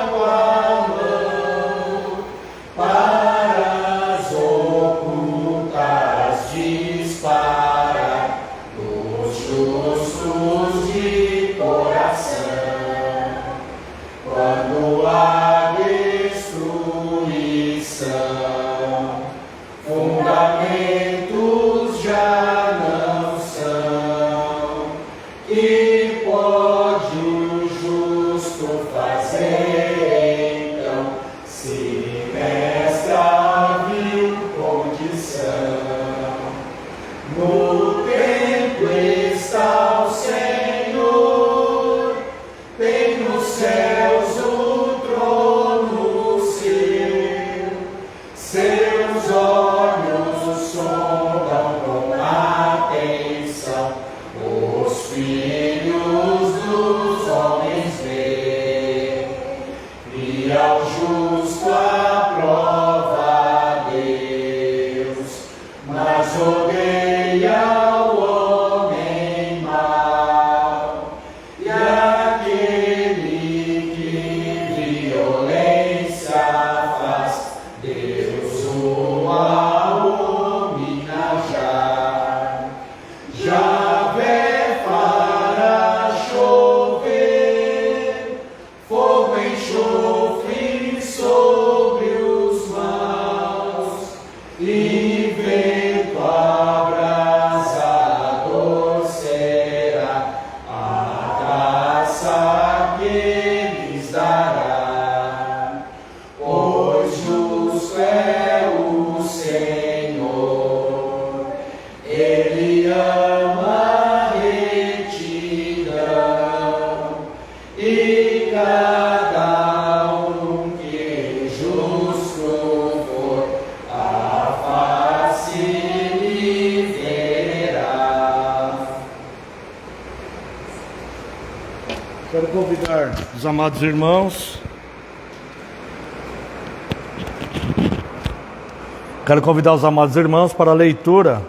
e vento abrasador será a graça que lhes dará, pois justo é o Senhor, Ele ama a retidão, e cada um que justo for, a face lhe verá. Quero convidar os amados irmãos. Quero convidar os amados irmãos para a leitura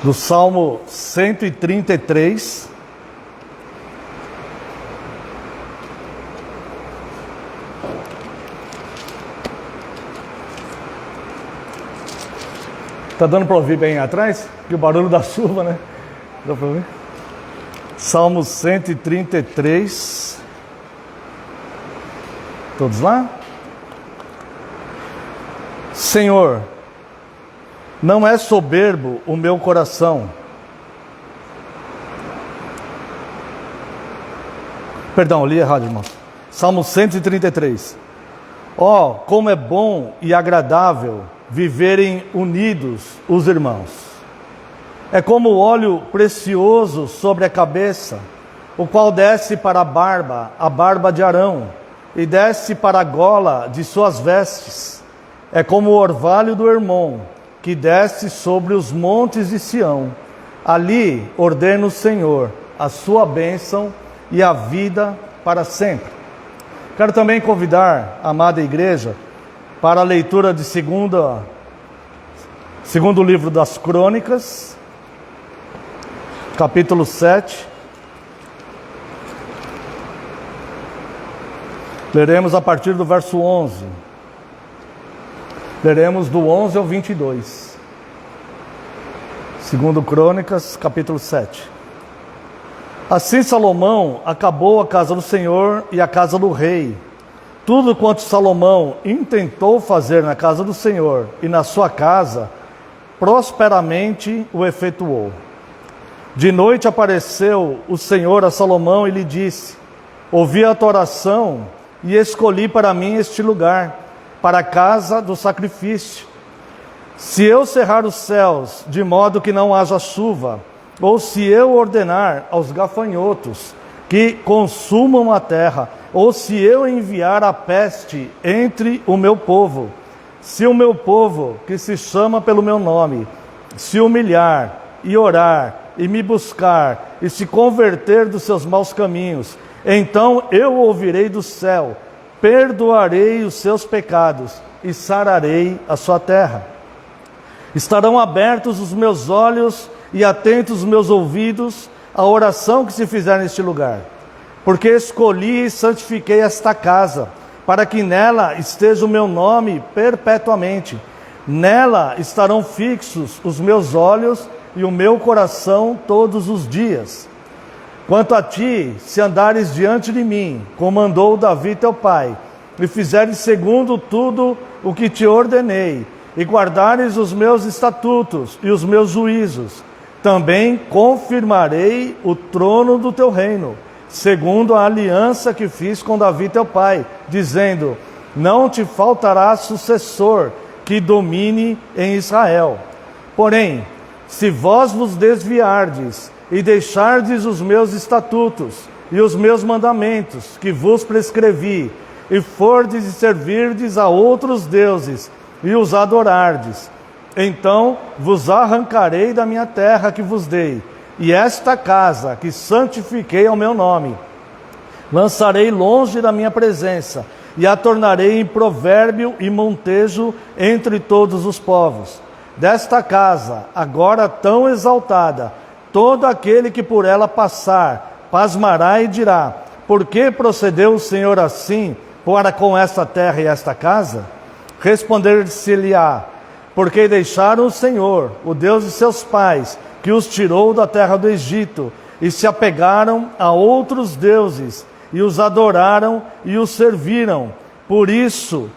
do Salmo 133. Tá dando para ouvir bem atrás? Que o barulho da chuva, né? Dá para ouvir? Salmo 133. Todos lá? Senhor, não é soberbo o meu coração. Perdão, li errado, irmão. Salmo 133. Ó, como é bom e agradável viverem unidos os irmãos. É como óleo precioso sobre a cabeça, o qual desce para a barba de Arão, e desce para a gola de suas vestes. É como o orvalho do Hermon, que desce sobre os montes de Sião. Ali ordena o Senhor a sua bênção e a vida para sempre. Quero também convidar a amada igreja para a leitura de segundo livro das Crônicas, capítulo 7. Leremos a partir do verso 11. Leremos do 11 ao 22. Segundo Crônicas, capítulo 7. Assim Salomão acabou a casa do Senhor e a casa do rei. Tudo quanto Salomão intentou fazer na casa do Senhor e na sua casa, prosperamente o efetuou. De noite apareceu o Senhor a Salomão e lhe disse: ouvi a tua oração e escolhi para mim este lugar, para a casa do sacrifício. Se eu cerrar os céus de modo que não haja chuva, ou se eu ordenar aos gafanhotos que consumam a terra, ou se eu enviar a peste entre o meu povo, se o meu povo, que se chama pelo meu nome, se humilhar e orar e me buscar e se converter dos seus maus caminhos, então eu ouvirei do céu, perdoarei os seus pecados e sararei a sua terra. Estarão abertos os meus olhos e atentos os meus ouvidos à oração que se fizer neste lugar, porque escolhi e santifiquei esta casa, para que nela esteja o meu nome perpetuamente. Nela estarão fixos os meus olhos e o meu coração todos os dias. Quanto a ti, se andares diante de mim, como andou Davi teu pai, e fizeres segundo tudo o que te ordenei, e guardares os meus estatutos e os meus juízos, também confirmarei o trono do teu reino, segundo a aliança que fiz com Davi teu pai, dizendo: não te faltará sucessor que domine em Israel. Porém, se vós vos desviardes e deixardes os meus estatutos e os meus mandamentos que vos prescrevi, e fordes e servirdes a outros deuses e os adorardes, então vos arrancarei da minha terra que vos dei, e esta casa que santifiquei ao meu nome, lançarei longe da minha presença, e a tornarei em provérbio e montejo entre todos os povos. Desta casa, agora tão exaltada, todo aquele que por ela passar, pasmará e dirá: por que procedeu o Senhor assim para com esta terra e esta casa? Responder-se-lhe-á: porque deixaram o Senhor, o Deus de seus pais, que os tirou da terra do Egito, e se apegaram a outros deuses, e os adoraram e os serviram. Por isso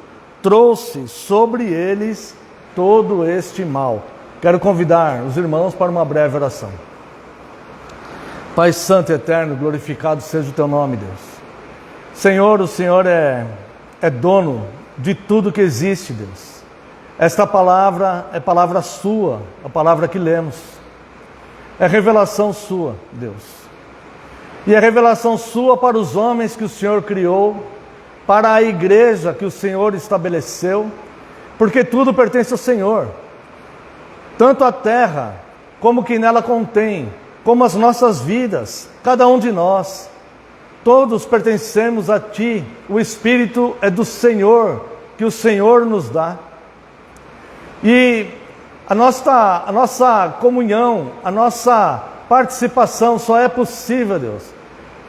trouxe sobre eles todo este mal. Quero convidar os irmãos para uma breve oração. Pai Santo e Eterno, glorificado seja o Teu nome, Deus. Senhor, o Senhor é dono de tudo que existe, Deus. Esta palavra é palavra Sua, a palavra que lemos. É revelação Sua, Deus. E é revelação Sua para os homens que o Senhor criou, para a igreja que o Senhor estabeleceu, porque tudo pertence ao Senhor. Tanto a terra, como o que nela contém, como as nossas vidas, cada um de nós, todos pertencemos a Ti. O Espírito é do Senhor, que o Senhor nos dá. E a nossa comunhão, a nossa participação só é possível, Deus,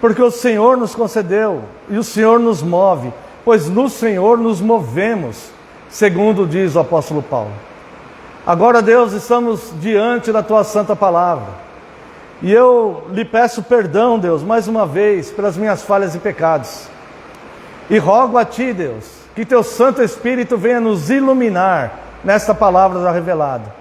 porque o Senhor nos concedeu e o Senhor nos move, pois no Senhor nos movemos, segundo diz o apóstolo Paulo. Agora, Deus, estamos diante da Tua santa palavra. E eu lhe peço perdão, Deus, mais uma vez, pelas minhas falhas e pecados. E rogo a Ti, Deus, que Teu Santo Espírito venha nos iluminar nesta palavra já revelada.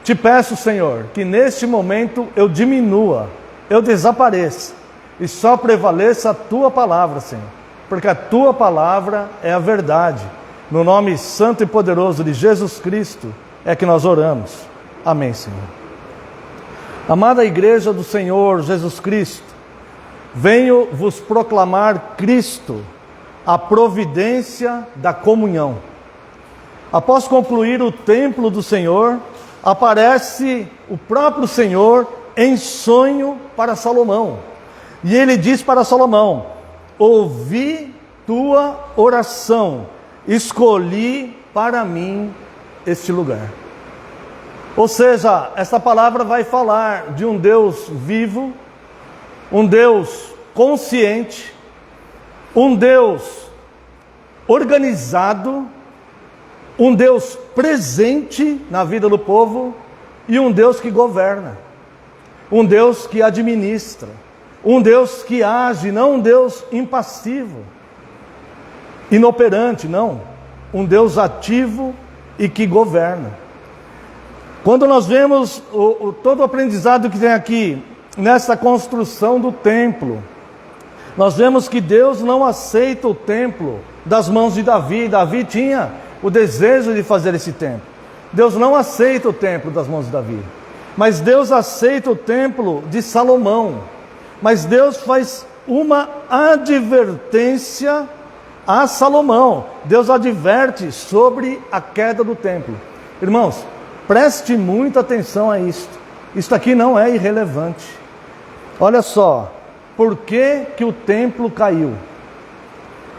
Te peço, Senhor, que neste momento eu diminua, eu desapareça, e só prevaleça a Tua palavra, Senhor, porque a Tua palavra é a verdade. No nome santo e poderoso de Jesus Cristo é que nós oramos. Amém, Senhor. Amada igreja do Senhor Jesus Cristo, venho vos proclamar Cristo, a providência da comunhão. Após concluir o templo do Senhor, aparece o próprio Senhor em sonho para Salomão. E ele diz para Salomão: ouvi tua oração, escolhi para mim este lugar. Ou seja, esta palavra vai falar de um Deus vivo, um Deus consciente, um Deus organizado, um Deus presente na vida do povo e um Deus que governa, um Deus que administra, um Deus que age, não um Deus impassivo, inoperante, não, um Deus ativo e que governa. Quando nós vemos todo o aprendizado que tem aqui, nessa construção do templo, nós vemos que Deus não aceita o templo das mãos de Davi. Davi tinha o desejo de fazer esse templo. Deus não aceita o templo das mãos de Davi, mas Deus aceita o templo de Salomão. Mas Deus faz uma advertência a Salomão. Deus adverte sobre a queda do templo. Irmãos, preste muita atenção a isto. Isto aqui não é irrelevante. Olha só, por que que o templo caiu?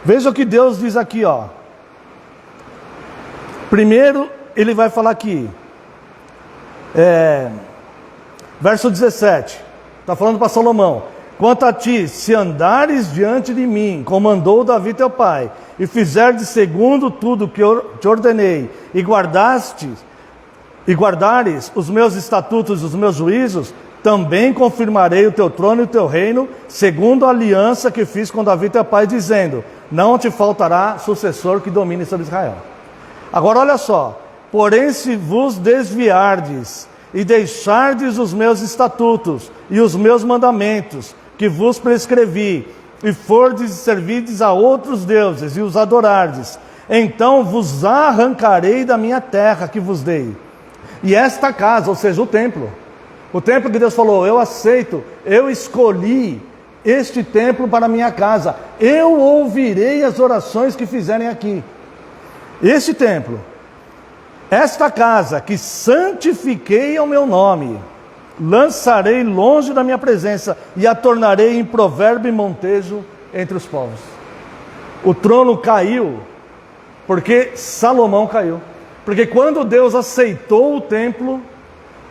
Veja o que Deus diz aqui, ó. Primeiro, ele vai falar aqui, verso 17, está falando para Salomão: quanto a ti, se andares diante de mim, como andou Davi teu pai, e fizeres segundo tudo que eu te ordenei, e guardares os meus estatutos e os meus juízos, também confirmarei o teu trono e o teu reino, segundo a aliança que fiz com Davi teu pai, dizendo: não te faltará sucessor que domine sobre Israel. Agora olha só: porém se vos desviardes e deixardes os meus estatutos e os meus mandamentos que vos prescrevi, e fordes e servirdes a outros deuses e os adorardes, então vos arrancarei da minha terra que vos dei. E esta casa, ou seja, o templo que Deus falou: eu aceito, eu escolhi este templo para a minha casa, eu ouvirei as orações que fizerem aqui. Este templo, esta casa que santifiquei ao meu nome, lançarei longe da minha presença e a tornarei em provérbio e montejo entre os povos. O trono caiu porque Salomão caiu. Porque quando Deus aceitou o templo,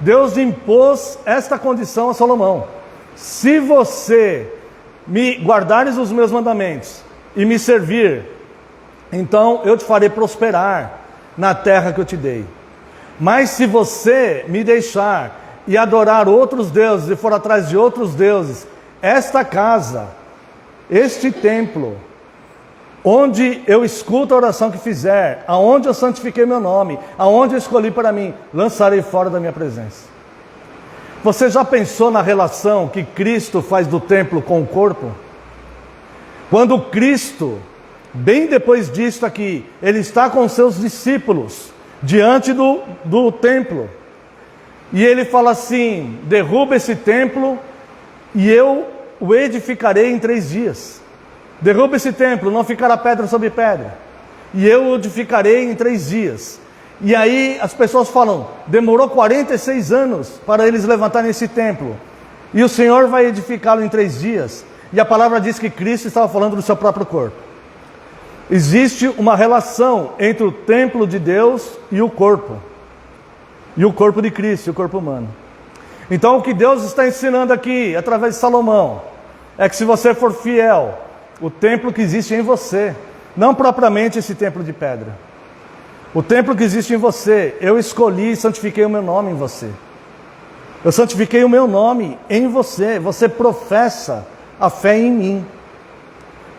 Deus impôs esta condição a Salomão: se você me guardares os meus mandamentos e me servir, então eu te farei prosperar na terra que eu te dei. Mas se você me deixar e adorar outros deuses e for atrás de outros deuses, esta casa, este templo, Onde eu escuto a oração que fizer, aonde eu santifiquei meu nome, aonde eu escolhi para mim, lançarei fora da minha presença. Você já pensou na relação que Cristo faz do templo com o corpo? Quando Cristo, bem depois disto aqui, ele está com seus discípulos diante do templo, e ele fala assim: derruba esse templo e eu o edificarei em 3 dias. Derruba esse templo, não ficará pedra sobre pedra, e eu o edificarei em 3 dias. E aí as pessoas falam: demorou 46 anos para eles levantarem esse templo, e o Senhor vai edificá-lo em 3 dias. E a palavra diz que Cristo estava falando do seu próprio corpo. Existe uma relação entre o templo de Deus e o corpo de Cristo, e o corpo humano. Então o que Deus está ensinando aqui, através de Salomão, é que se você for fiel, o templo que existe em você, não propriamente esse templo de pedra, o templo que existe em você, eu escolhi e santifiquei o meu nome em você. Eu santifiquei o meu nome em você. Você professa a fé em mim.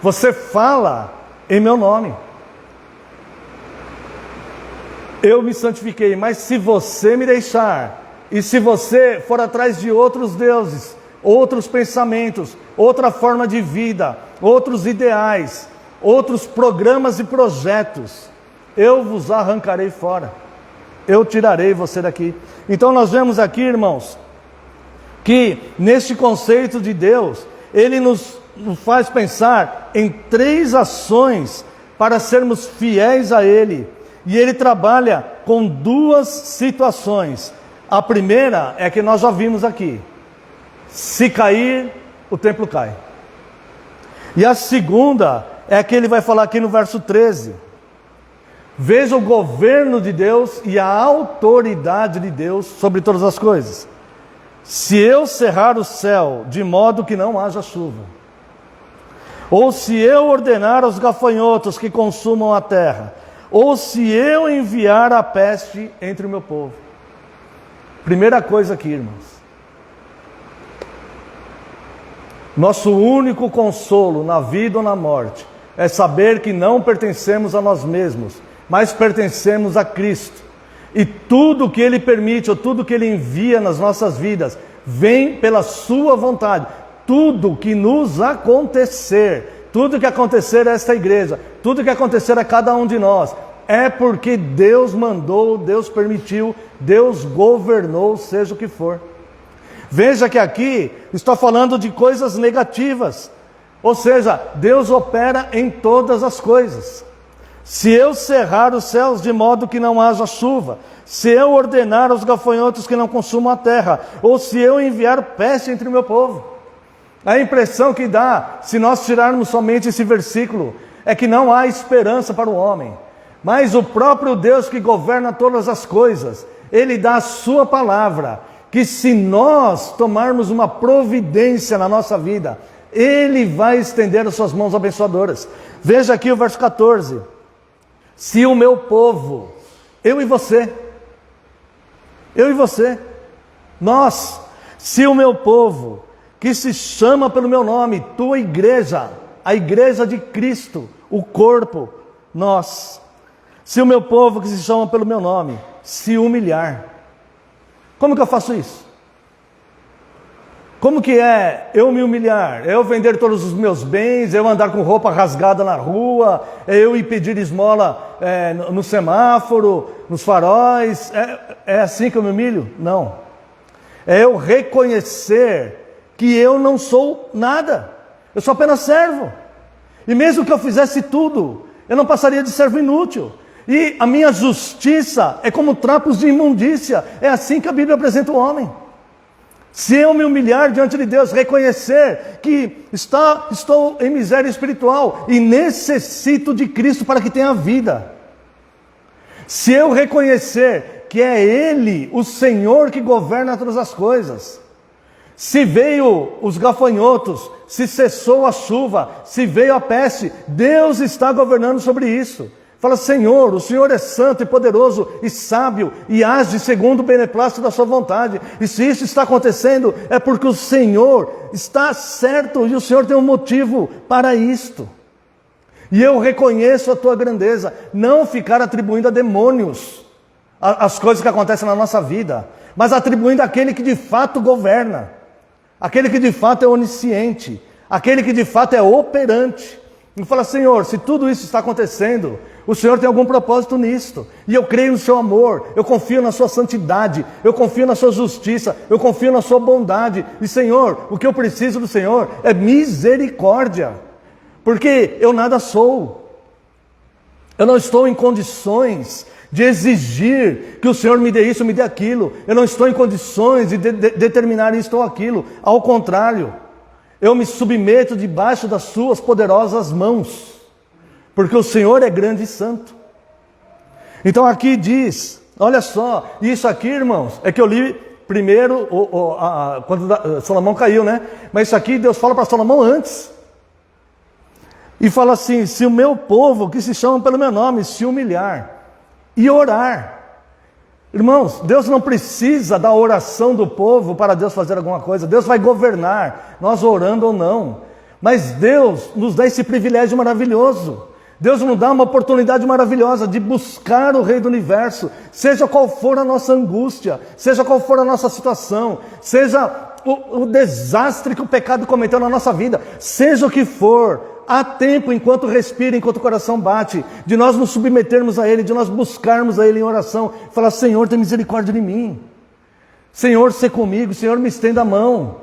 Você fala em meu nome. Eu me santifiquei, mas se você me deixar, e se você for atrás de outros deuses, outros pensamentos, outra forma de vida, outros ideais, outros programas e projetos, eu vos arrancarei fora. Eu tirarei você daqui. Então nós vemos aqui, irmãos, que neste conceito de Deus, ele nos faz pensar em 3 ações para sermos fiéis a ele. E ele trabalha com 2 situações. A primeira é que nós já vimos aqui: se cair, o templo cai. E a segunda é que ele vai falar aqui no verso 13. Veja o governo de Deus e a autoridade de Deus sobre todas as coisas. Se eu cerrar o céu de modo que não haja chuva, ou se eu ordenar aos gafanhotos que consumam a terra, ou se eu enviar a peste entre o meu povo. Primeira coisa aqui, irmãos. Nosso único consolo na vida ou na morte é saber que não pertencemos a nós mesmos, mas pertencemos a Cristo. E tudo que Ele permite, ou tudo que Ele envia nas nossas vidas, vem pela sua vontade. Tudo que nos acontecer, tudo que acontecer a esta igreja, tudo que acontecer a cada um de nós, é porque Deus mandou, Deus permitiu, Deus governou, seja o que for. Veja que aqui estou falando de coisas negativas, ou seja, Deus opera em todas as coisas. Se eu cerrar os céus de modo que não haja chuva, se eu ordenar aos gafanhotos que não consumam a terra, ou se eu enviar peste entre o meu povo. A impressão que dá, se nós tirarmos somente esse versículo, é que não há esperança para o homem. Mas o próprio Deus que governa todas as coisas, Ele dá a sua palavra, que se nós tomarmos uma providência na nossa vida, Ele vai estender as suas mãos abençoadoras. Veja aqui o verso 14. Se o meu povo, eu e você, nós, se o meu povo, que se chama pelo meu nome, tua igreja, a igreja de Cristo, o corpo, nós, se o meu povo que se chama pelo meu nome, se humilhar. Como que eu faço isso? Como que é eu me humilhar? É eu vender todos os meus bens, eu andar com roupa rasgada na rua, é eu ir pedir esmola no semáforo, nos faróis? É assim que eu me humilho? Não. É eu reconhecer que eu não sou nada. Eu sou apenas servo. E mesmo que eu fizesse tudo, eu não passaria de servo inútil. E a minha justiça é como trapos de imundícia. É assim que a Bíblia apresenta o homem. Se eu me humilhar diante de Deus, reconhecer que estou em miséria espiritual e necessito de Cristo para que tenha vida. Se eu reconhecer que é Ele, o Senhor, que governa todas as coisas. Se veio os gafanhotos, se cessou a chuva, se veio a peste, Deus está governando sobre isso. Fala: Senhor, o Senhor é santo e poderoso e sábio e age segundo o beneplácito da sua vontade. E se isso está acontecendo, é porque o Senhor está certo e o Senhor tem um motivo para isto. E eu reconheço a tua grandeza. Não ficar atribuindo a demônios as coisas que acontecem na nossa vida, mas atribuindo àquele que de fato governa, aquele que de fato é onisciente, aquele que de fato é operante. E fala: Senhor, se tudo isso está acontecendo, o Senhor tem algum propósito nisto. E eu creio no seu amor, eu confio na sua santidade, eu confio na sua justiça, eu confio na sua bondade. E Senhor, o que eu preciso do Senhor é misericórdia. Porque eu nada sou. Eu não estou em condições de exigir que o Senhor me dê isso, me dê aquilo. Eu não estou em condições de determinar isto ou aquilo. Ao contrário, eu me submeto debaixo das suas poderosas mãos, porque o Senhor é grande e santo. Então aqui diz, olha só, isso aqui, irmãos, é que eu li primeiro, quando Salomão caiu, né? Mas isso aqui Deus fala para Salomão antes. E fala assim: se o meu povo, que se chama pelo meu nome, se humilhar e orar. Irmãos, Deus não precisa da oração do povo para Deus fazer alguma coisa. Deus vai governar, nós orando ou não. Mas Deus nos dá esse privilégio maravilhoso. Deus nos dá uma oportunidade maravilhosa de buscar o Rei do Universo, seja qual for a nossa angústia, seja qual for a nossa situação, seja o desastre que o pecado cometeu na nossa vida, seja o que for. Há tempo, enquanto respira, enquanto o coração bate, de nós nos submetermos a Ele, de nós buscarmos a Ele em oração, falar: Senhor, tem misericórdia de mim. Senhor, sê comigo. Senhor, me estenda a mão.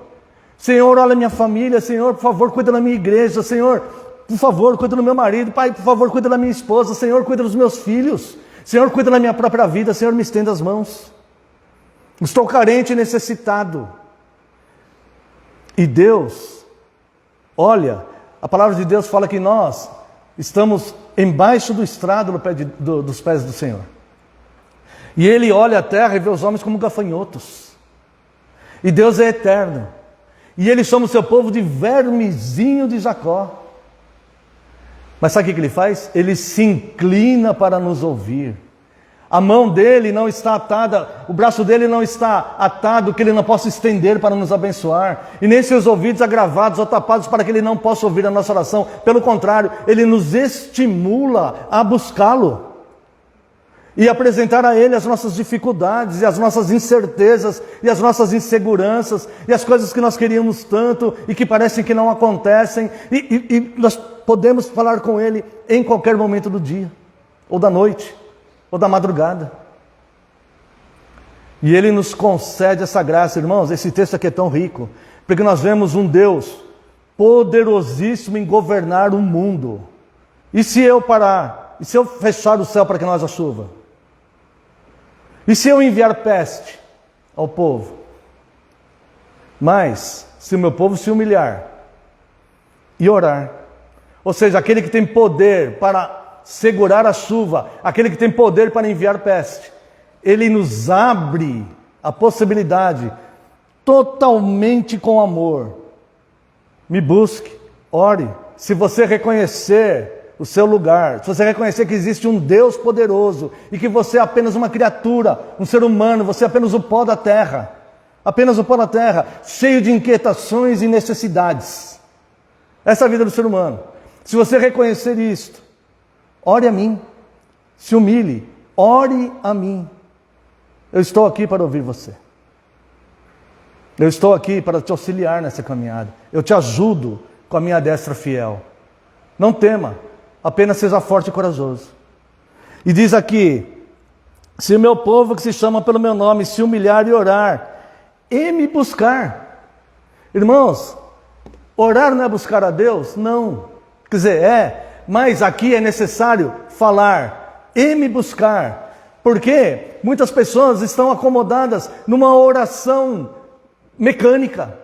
Senhor, olha a minha família. Senhor, por favor, cuida da minha igreja. Senhor, por favor, cuida do meu marido. Pai, por favor, cuida da minha esposa. Senhor, cuida dos meus filhos. Senhor, cuida da minha própria vida. Senhor, me estenda as mãos. Estou carente e necessitado. E Deus, olha, a palavra de Deus fala que nós estamos embaixo do estrado dos pés do Senhor. E Ele olha a terra e vê os homens como gafanhotos. E Deus é eterno. E Ele somos seu povo de vermezinho de Jacó. Mas sabe o que Ele faz? Ele se inclina para nos ouvir. A mão dele não está atada, o braço dele não está atado, que ele não possa estender para nos abençoar, e nem seus ouvidos agravados ou tapados para que ele não possa ouvir a nossa oração. Pelo contrário, ele nos estimula a buscá-lo e apresentar a ele as nossas dificuldades, e as nossas incertezas, e as nossas inseguranças, e as coisas que nós queríamos tanto e que parecem que não acontecem, e nós podemos falar com ele em qualquer momento do dia, ou da noite, ou da madrugada. E Ele nos concede essa graça, irmãos. Esse texto aqui é tão rico, porque nós vemos um Deus poderosíssimo em governar o mundo. E se eu parar? E se eu fechar o céu para que não haja chuva? E se eu enviar peste ao povo? Mas, se o meu povo se humilhar e orar, ou seja, aquele que tem poder para segurar a chuva, aquele que tem poder para enviar peste, Ele nos abre a possibilidade, totalmente com amor. Me busque, ore. Se você reconhecer o seu lugar, se você reconhecer que existe um Deus poderoso e que você é apenas uma criatura, um ser humano, você é apenas o pó da terra, cheio de inquietações e necessidades. Essa é a vida do ser humano. Se você reconhecer isto, ore a mim, se humilhe, ore a mim. Eu estou aqui para ouvir você. Eu estou aqui para te auxiliar nessa caminhada. Eu te ajudo com a minha destra fiel. Não tema, apenas seja forte e corajoso. E diz aqui: se o meu povo que se chama pelo meu nome se humilhar e orar, e me buscar. Irmãos, orar não é buscar a Deus? Não. Quer dizer, mas aqui é necessário falar e me buscar, porque muitas pessoas estão acomodadas numa oração mecânica,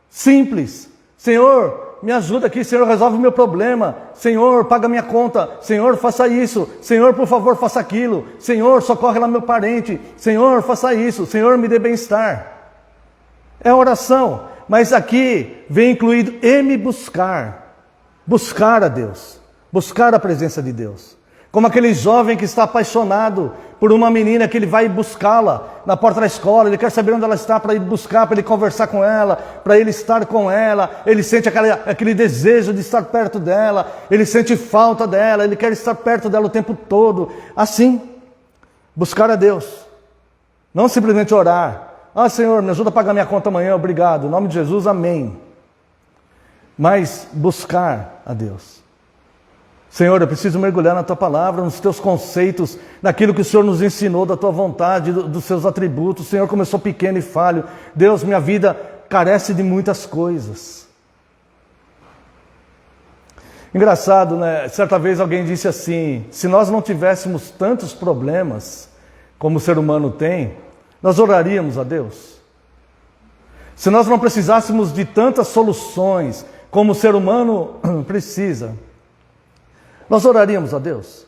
simples. Senhor, me ajuda aqui. Senhor, resolve o meu problema. Senhor, paga minha conta. Senhor, faça isso. Senhor, por favor, faça aquilo. Senhor, socorre lá meu parente. Senhor, faça isso. Senhor, me dê bem-estar. É oração, mas aqui vem incluído e me buscar. Buscar a Deus, buscar a presença de Deus. Como aquele jovem que está apaixonado por uma menina que ele vai buscá-la na porta da escola, ele quer saber onde ela está para ir buscar, para ele conversar com ela, para ele estar com ela, ele sente aquele desejo de estar perto dela, ele sente falta dela, ele quer estar perto dela o tempo todo. Assim, buscar a Deus, não simplesmente orar. Ah, Senhor, me ajuda a pagar minha conta amanhã, obrigado, em nome de Jesus, amém. Mas buscar a Deus. Senhor, eu preciso mergulhar na Tua palavra, nos Teus conceitos, naquilo que o Senhor nos ensinou, da Tua vontade, dos Seus atributos. Senhor, como eu sou pequeno e falho. Deus, minha vida carece de muitas coisas. Engraçado, né? Certa vez alguém disse assim, se nós não tivéssemos tantos problemas como o ser humano tem, nós oraríamos a Deus? Se nós não precisássemos de tantas soluções como o ser humano precisa, nós oraríamos a Deus?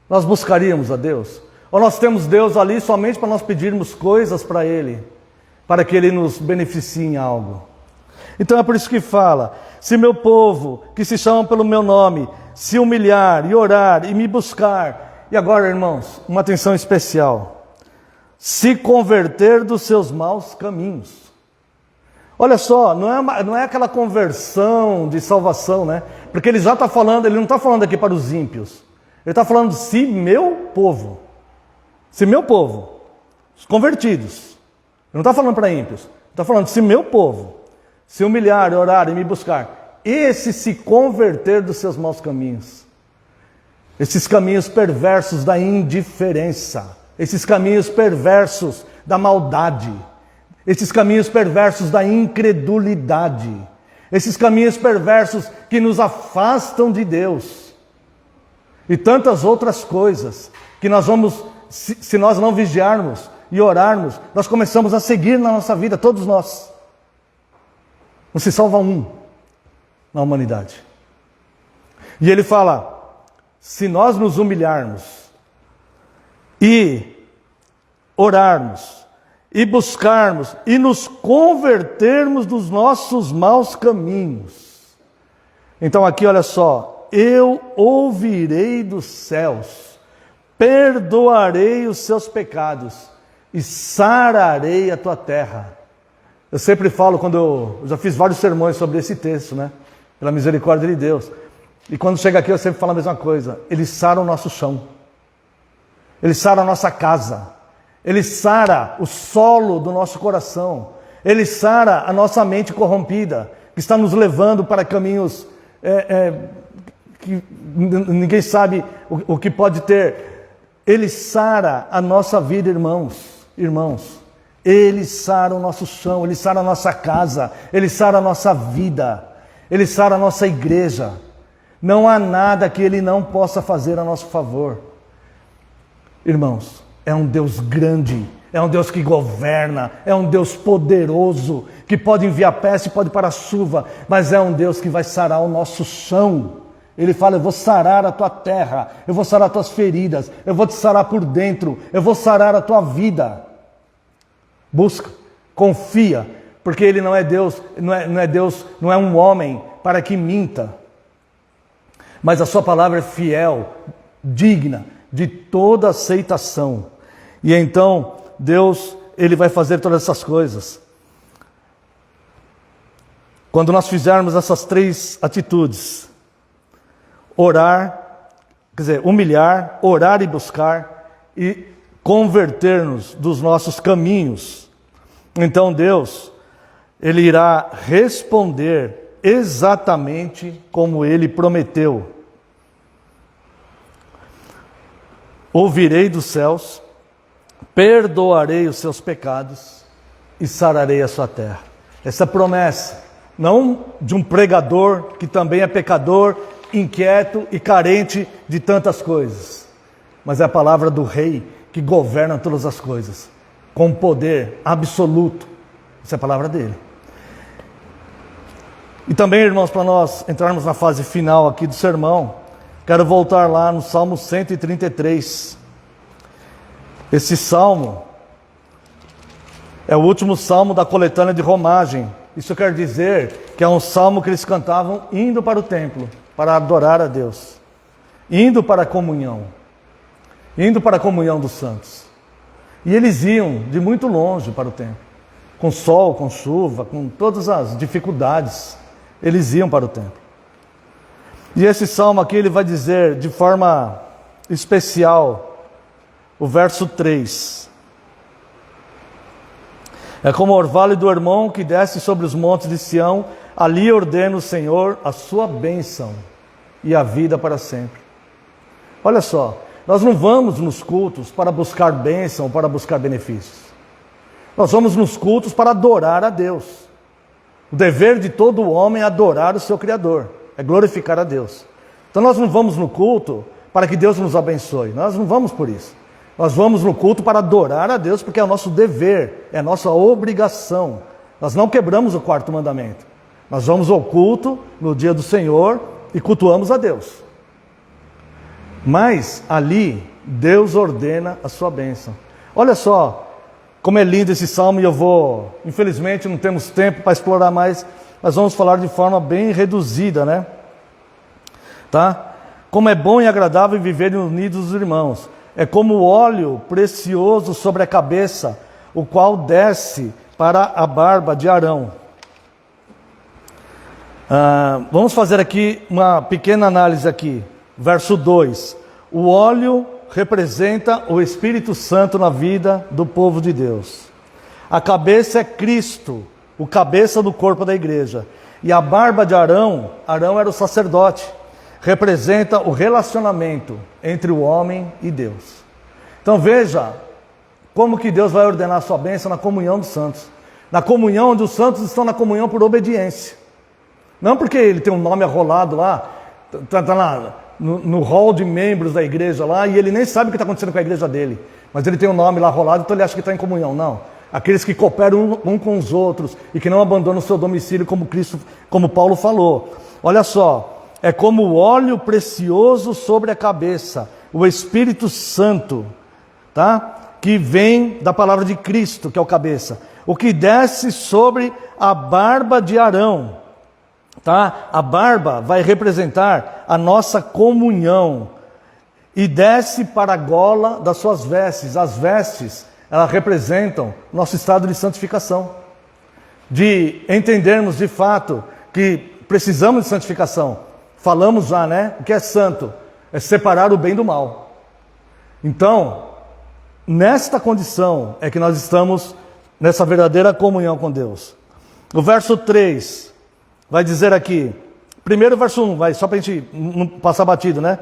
Nós buscaríamos a Deus? Ou nós temos Deus ali somente para nós pedirmos coisas para Ele, para que Ele nos beneficie em algo? Então é por isso que fala, se meu povo, que se chama pelo meu nome, se humilhar e orar e me buscar. E agora, irmãos, uma atenção especial. Se converter dos seus maus caminhos. Olha só, não é aquela conversão de salvação, né? Porque ele já está falando, ele não está falando aqui para os ímpios. Ele está falando, se meu povo, os convertidos. Ele não está falando para ímpios. Ele está falando, se meu povo se humilhar, orar e me buscar, esse se converter dos seus maus caminhos. Esses caminhos perversos da indiferença. Esses caminhos perversos da maldade. Esses caminhos perversos da incredulidade. Esses caminhos perversos que nos afastam de Deus. E tantas outras coisas que nós vamos, se nós não vigiarmos e orarmos, nós começamos a seguir na nossa vida, todos nós. Não se salva um na humanidade. E ele fala, se nós nos humilharmos e orarmos, e buscarmos, e nos convertermos dos nossos maus caminhos. Então aqui olha só, eu ouvirei dos céus, perdoarei os seus pecados, e sararei a tua terra. Eu sempre falo, quando eu já fiz vários sermões sobre esse texto, né? Pela misericórdia de Deus. E quando chega aqui eu sempre falo a mesma coisa, Ele sara o nosso chão. Ele sara a nossa casa. Ele sara o solo do nosso coração. Ele sara a nossa mente corrompida, que está nos levando para caminhos que ninguém sabe o que pode ter. Ele sara a nossa vida, irmãos. Ele sara o nosso chão, Ele sara a nossa casa, Ele sara a nossa vida, Ele sara a nossa igreja. Não há nada que Ele não possa fazer a nosso favor. Irmãos, é um Deus grande, é um Deus que governa, é um Deus poderoso, que pode enviar peste, pode parar chuva, mas é um Deus que vai sarar o nosso chão. Ele fala, eu vou sarar a tua terra, eu vou sarar as tuas feridas, eu vou te sarar por dentro, eu vou sarar a tua vida. Busca, confia, porque Ele não é Deus, não é um homem para que minta, mas a sua palavra é fiel, digna de toda aceitação. E então, Deus, Ele vai fazer todas essas coisas. Quando nós fizermos essas três atitudes, humilhar, orar e buscar, e converter-nos dos nossos caminhos, então Deus, Ele irá responder exatamente como Ele prometeu. Ouvirei dos céus, perdoarei os seus pecados e sararei a sua terra. Essa promessa, não de um pregador que também é pecador, inquieto e carente de tantas coisas, mas é a palavra do Rei que governa todas as coisas, com poder absoluto. Essa é a palavra dele. E também, irmãos, para nós entrarmos na fase final aqui do sermão, quero voltar lá no Salmo 133. Esse salmo é o último salmo da coletânea de romagem. Isso quer dizer que é um salmo que eles cantavam indo para o templo, para adorar a Deus, indo para a comunhão. indo para a comunhão dos santos. E eles iam de muito longe para o templo, com sol, com chuva, com todas as dificuldades, eles iam para o templo. E esse salmo aqui ele vai dizer de forma especial o verso 3. É como o orvalho do Hermon que desce sobre os montes de Sião, ali ordena o Senhor a sua bênção e a vida para sempre. Olha só, nós não vamos nos cultos para buscar bênção ou para buscar benefícios. Nós vamos nos cultos para adorar a Deus. O dever de todo homem é adorar o seu Criador, é glorificar a Deus. Então nós não vamos no culto para que Deus nos abençoe, nós não vamos por isso. Nós vamos no culto para adorar a Deus, porque é o nosso dever, é a nossa obrigação. Nós não quebramos o quarto mandamento. Nós vamos ao culto no dia do Senhor e cultuamos a Deus. Mas ali, Deus ordena a sua bênção. Olha só como é lindo esse salmo, e infelizmente não temos tempo para explorar mais, mas vamos falar de forma bem reduzida, né? Tá? Como é bom e agradável viverem unidos os irmãos. É como o óleo precioso sobre a cabeça, o qual desce para a barba de Arão. Vamos fazer aqui uma pequena análise aqui. Verso 2. O óleo representa o Espírito Santo na vida do povo de Deus. A cabeça é Cristo, o cabeça do corpo da igreja. E a barba de Arão, Arão era o sacerdote, representa o relacionamento entre o homem e Deus. Então veja como que Deus vai ordenar a sua bênção na comunhão dos santos. Na comunhão onde os santos estão na comunhão por obediência. Não porque ele tem um nome arrolado lá, está lá no hall de membros da igreja lá, e ele nem sabe o que está acontecendo com a igreja dele. Mas ele tem um nome lá arrolado, então ele acha que está em comunhão. Não. Aqueles que cooperam um com os outros e que não abandonam o seu domicílio, como Paulo falou. Olha só. É como o óleo precioso sobre a cabeça, o Espírito Santo, tá? Que vem da palavra de Cristo, que é o cabeça. O que desce sobre a barba de Arão, tá? A barba vai representar a nossa comunhão e desce para a gola das suas vestes. As vestes, elas representam nosso estado de santificação, de entendermos de fato que precisamos de santificação. Falamos já, né? O que é santo? É separar o bem do mal. Então, nesta condição é que nós estamos nessa verdadeira comunhão com Deus. O verso 3 vai dizer aqui, primeiro verso 1, só para a gente não passar batido, né?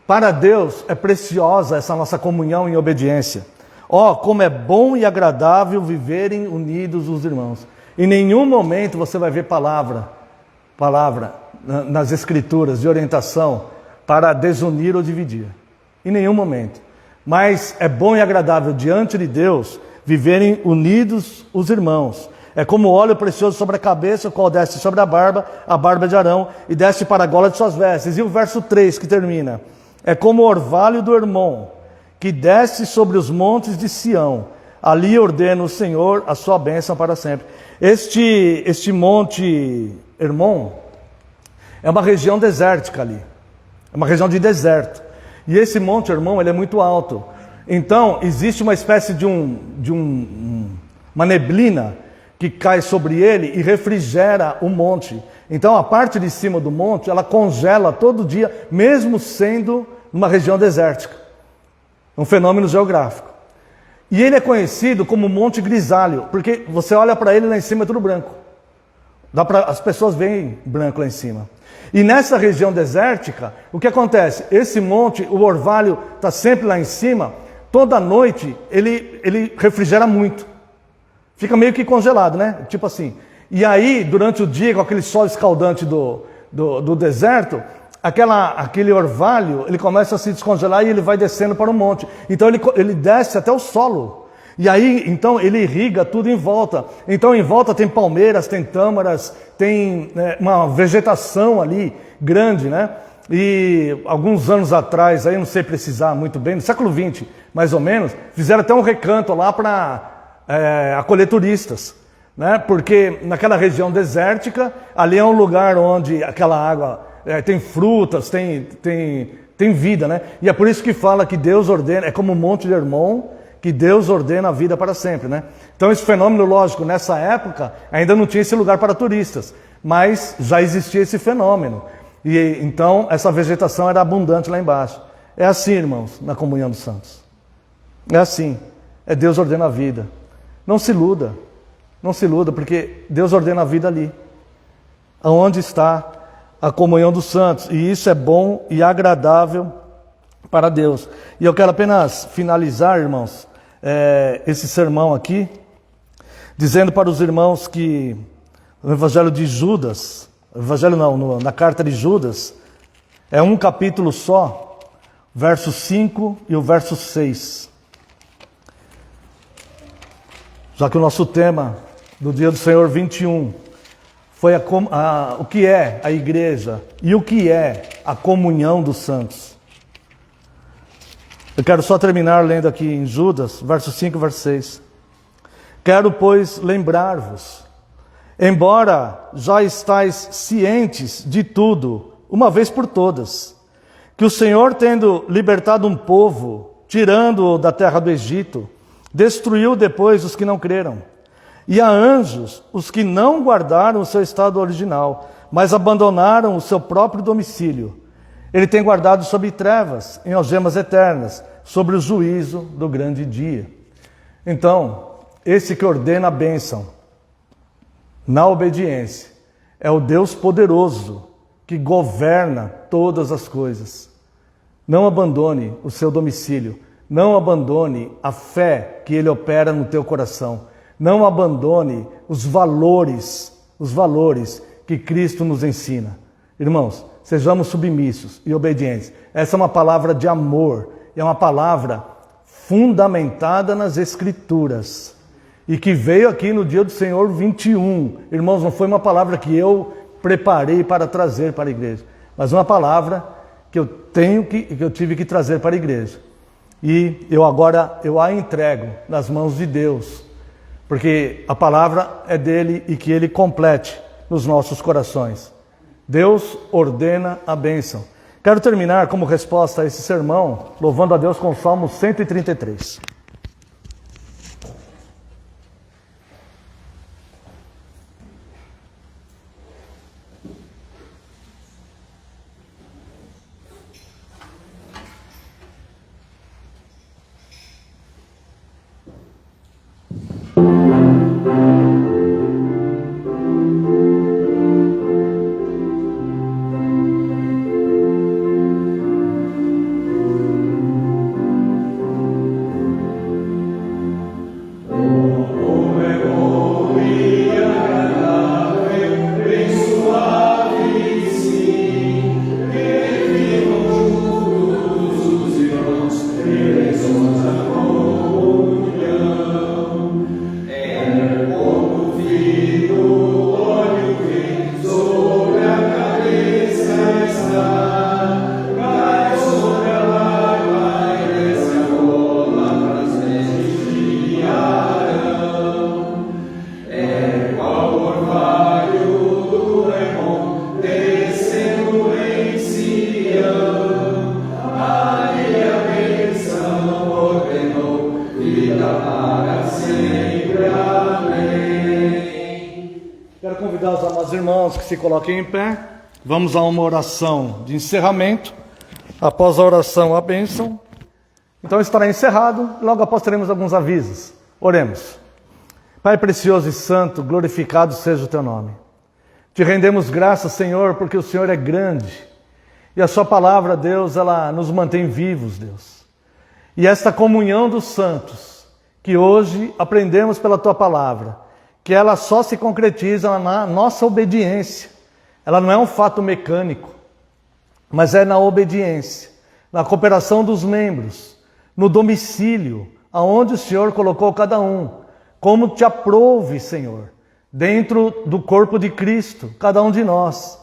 Para Deus é preciosa essa nossa comunhão em obediência. Ó, como é bom e agradável viverem unidos os irmãos. Em nenhum momento você vai ver palavra nas escrituras de orientação para desunir ou dividir. Em nenhum momento. Mas é bom e agradável diante de Deus viverem unidos os irmãos. É como o óleo precioso sobre a cabeça, o qual desce sobre a barba de Arão, e desce para a gola de suas vestes. E o verso 3 que termina. É como o orvalho do Hermon, que desce sobre os montes de Sião. Ali ordena o Senhor a sua bênção para sempre. Este monte Hermon é uma região desértica ali. É uma região de deserto. E esse monte Hermon, ele é muito alto. Então, existe uma espécie de uma neblina que cai sobre ele e refrigera o monte. Então, a parte de cima do monte, ela congela todo dia, mesmo sendo numa região desértica. Um fenômeno geográfico. E ele é conhecido como Monte Grisalho, porque você olha para ele lá em cima é tudo branco. As pessoas veem branco lá em cima. E nessa região desértica, o que acontece? Esse monte, o orvalho está sempre lá em cima, toda noite ele refrigera muito. Fica meio que congelado, né? Tipo assim. E aí, durante o dia, com aquele sol escaldante do deserto, aquele orvalho, ele começa a se descongelar e ele vai descendo para o monte. Então ele desce até o solo. E aí, então, ele irriga tudo em volta. Então, em volta tem palmeiras, tem tâmaras, tem uma vegetação ali grande, né? E alguns anos atrás, aí não sei precisar muito bem, no século XX, mais ou menos, fizeram até um recanto lá para acolher turistas, né? Porque naquela região desértica, ali é um lugar onde aquela água tem frutas, tem tem vida, né? E é por isso que fala que Deus ordena, é como o Monte de Hermon, que Deus ordena a vida para sempre, né? Então esse fenômeno, lógico, nessa época ainda não tinha esse lugar para turistas, mas já existia esse fenômeno. E então essa vegetação era abundante lá embaixo. É assim, irmãos, na comunhão dos santos. É assim, é Deus ordena a vida. Não se iluda, porque Deus ordena a vida ali, aonde está a comunhão dos santos, e isso é bom e agradável para Deus. E eu quero apenas finalizar, irmãos, esse sermão aqui, dizendo para os irmãos que o Evangelho de Judas, na carta de Judas, é um capítulo só, verso 5 e o verso 6. Já que o nosso tema do Dia do Senhor 21 foi o que é a igreja e o que é a comunhão dos santos. Eu quero só terminar lendo aqui em Judas, verso 5 e verso 6. Quero, pois, lembrar-vos, embora já estáis cientes de tudo, uma vez por todas, que o Senhor, tendo libertado um povo, tirando-o da terra do Egito, destruiu depois os que não creram. E a anjos, os que não guardaram o seu estado original, mas abandonaram o seu próprio domicílio. Ele tem guardado sob trevas, em algemas eternas, sobre o juízo do grande dia. Então, esse que ordena a bênção na obediência é o Deus poderoso que governa todas as coisas. Não abandone o seu domicílio, não abandone a fé que Ele opera no teu coração, não abandone os valores que Cristo nos ensina. Irmãos, sejamos submissos e obedientes. Essa é uma palavra de amor, é uma palavra fundamentada nas Escrituras e que veio aqui no dia do Senhor 21. Irmãos, não foi uma palavra que eu preparei para trazer para a igreja, mas uma palavra que eu tive que trazer para a igreja. E eu a entrego nas mãos de Deus, porque a palavra é dele e que ele complete nos nossos corações. Deus ordena a bênção. Quero terminar como resposta a esse sermão, louvando a Deus com o Salmo 133. Se coloquem em pé, vamos a uma oração de encerramento. Após a oração, a bênção. Então estará encerrado, logo após teremos alguns avisos. Oremos. Pai precioso e santo, glorificado seja o teu nome. Te rendemos graças, Senhor, porque o Senhor é grande. E a sua palavra, Deus, ela nos mantém vivos, Deus. E esta comunhão dos santos, que hoje aprendemos pela tua palavra, que ela só se concretiza na nossa obediência. Ela não é um fato mecânico, mas é na obediência, na cooperação dos membros, no domicílio, aonde o Senhor colocou cada um, como te aprouve, Senhor, dentro do corpo de Cristo, cada um de nós.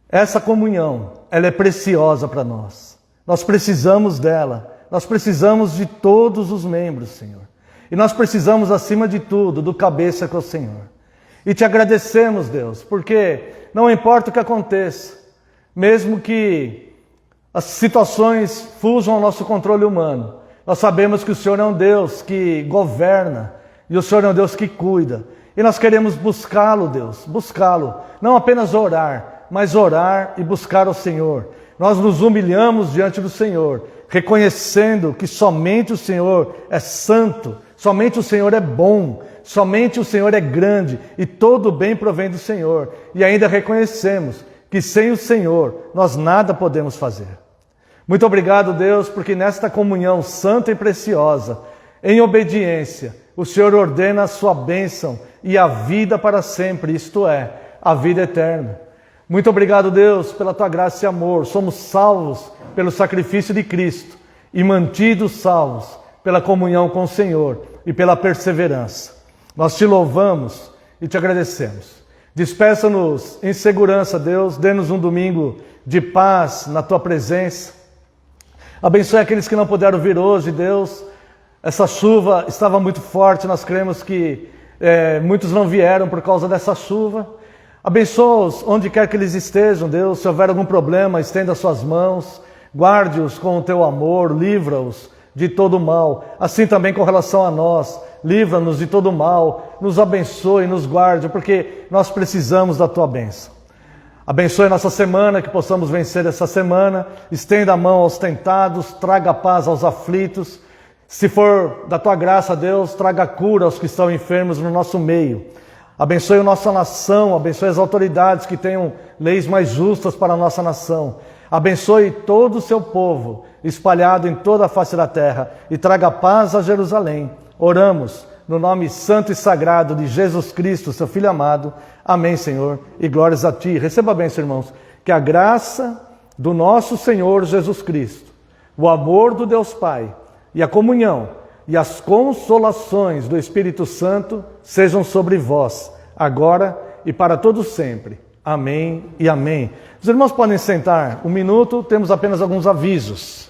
Essa comunhão, ela é preciosa para nós. Nós precisamos dela, nós precisamos de todos os membros, Senhor. E nós precisamos, acima de tudo, do cabeça que é o Senhor. E te agradecemos, Deus, porque não importa o que aconteça, mesmo que as situações fujam ao nosso controle humano. Nós sabemos que o Senhor é um Deus que governa e o Senhor é um Deus que cuida. E nós queremos buscá-lo, Deus, buscá-lo. Não apenas orar, mas orar e buscar o Senhor. Nós nos humilhamos diante do Senhor, reconhecendo que somente o Senhor é santo, somente o Senhor é bom, somente o Senhor é grande e todo o bem provém do Senhor. E ainda reconhecemos que sem o Senhor nós nada podemos fazer. Muito obrigado, Deus, porque nesta comunhão santa e preciosa, em obediência, o Senhor ordena a sua bênção e a vida para sempre, isto é, a vida eterna. Muito obrigado, Deus, pela tua graça e amor. Somos salvos pelo sacrifício de Cristo e mantidos salvos pela comunhão com o Senhor e pela perseverança. Nós te louvamos e te agradecemos. Despeça-nos em segurança, Deus, dê-nos um domingo de paz na tua presença. Abençoe aqueles que não puderam vir hoje, Deus. Essa chuva estava muito forte, nós cremos que muitos não vieram por causa dessa chuva. Abençoa-os onde quer que eles estejam, Deus. Se houver algum problema, estenda as suas mãos, guarde-os com o teu amor, livra-os de todo o mal. Assim também com relação a nós, livra-nos de todo o mal, nos abençoe, nos guarde, porque nós precisamos da tua bênção. Abençoe a nossa semana, que possamos vencer essa semana, estenda a mão aos tentados, traga paz aos aflitos. Se for da tua graça, Deus, traga cura aos que estão enfermos no nosso meio. Abençoe a nossa nação, abençoe as autoridades que tenham leis mais justas para a nossa nação. Abençoe todo o seu povo, espalhado em toda a face da terra, e traga paz a Jerusalém. Oramos no nome santo e sagrado de Jesus Cristo, seu Filho amado. Amém, Senhor, e glórias a ti. Receba a bênção, irmãos. Que a graça do nosso Senhor Jesus Cristo, o amor do Deus Pai e a comunhão e as consolações do Espírito Santo sejam sobre vós, agora e para todos sempre. Amém e amém. Os irmãos podem sentar um minuto, temos apenas alguns avisos.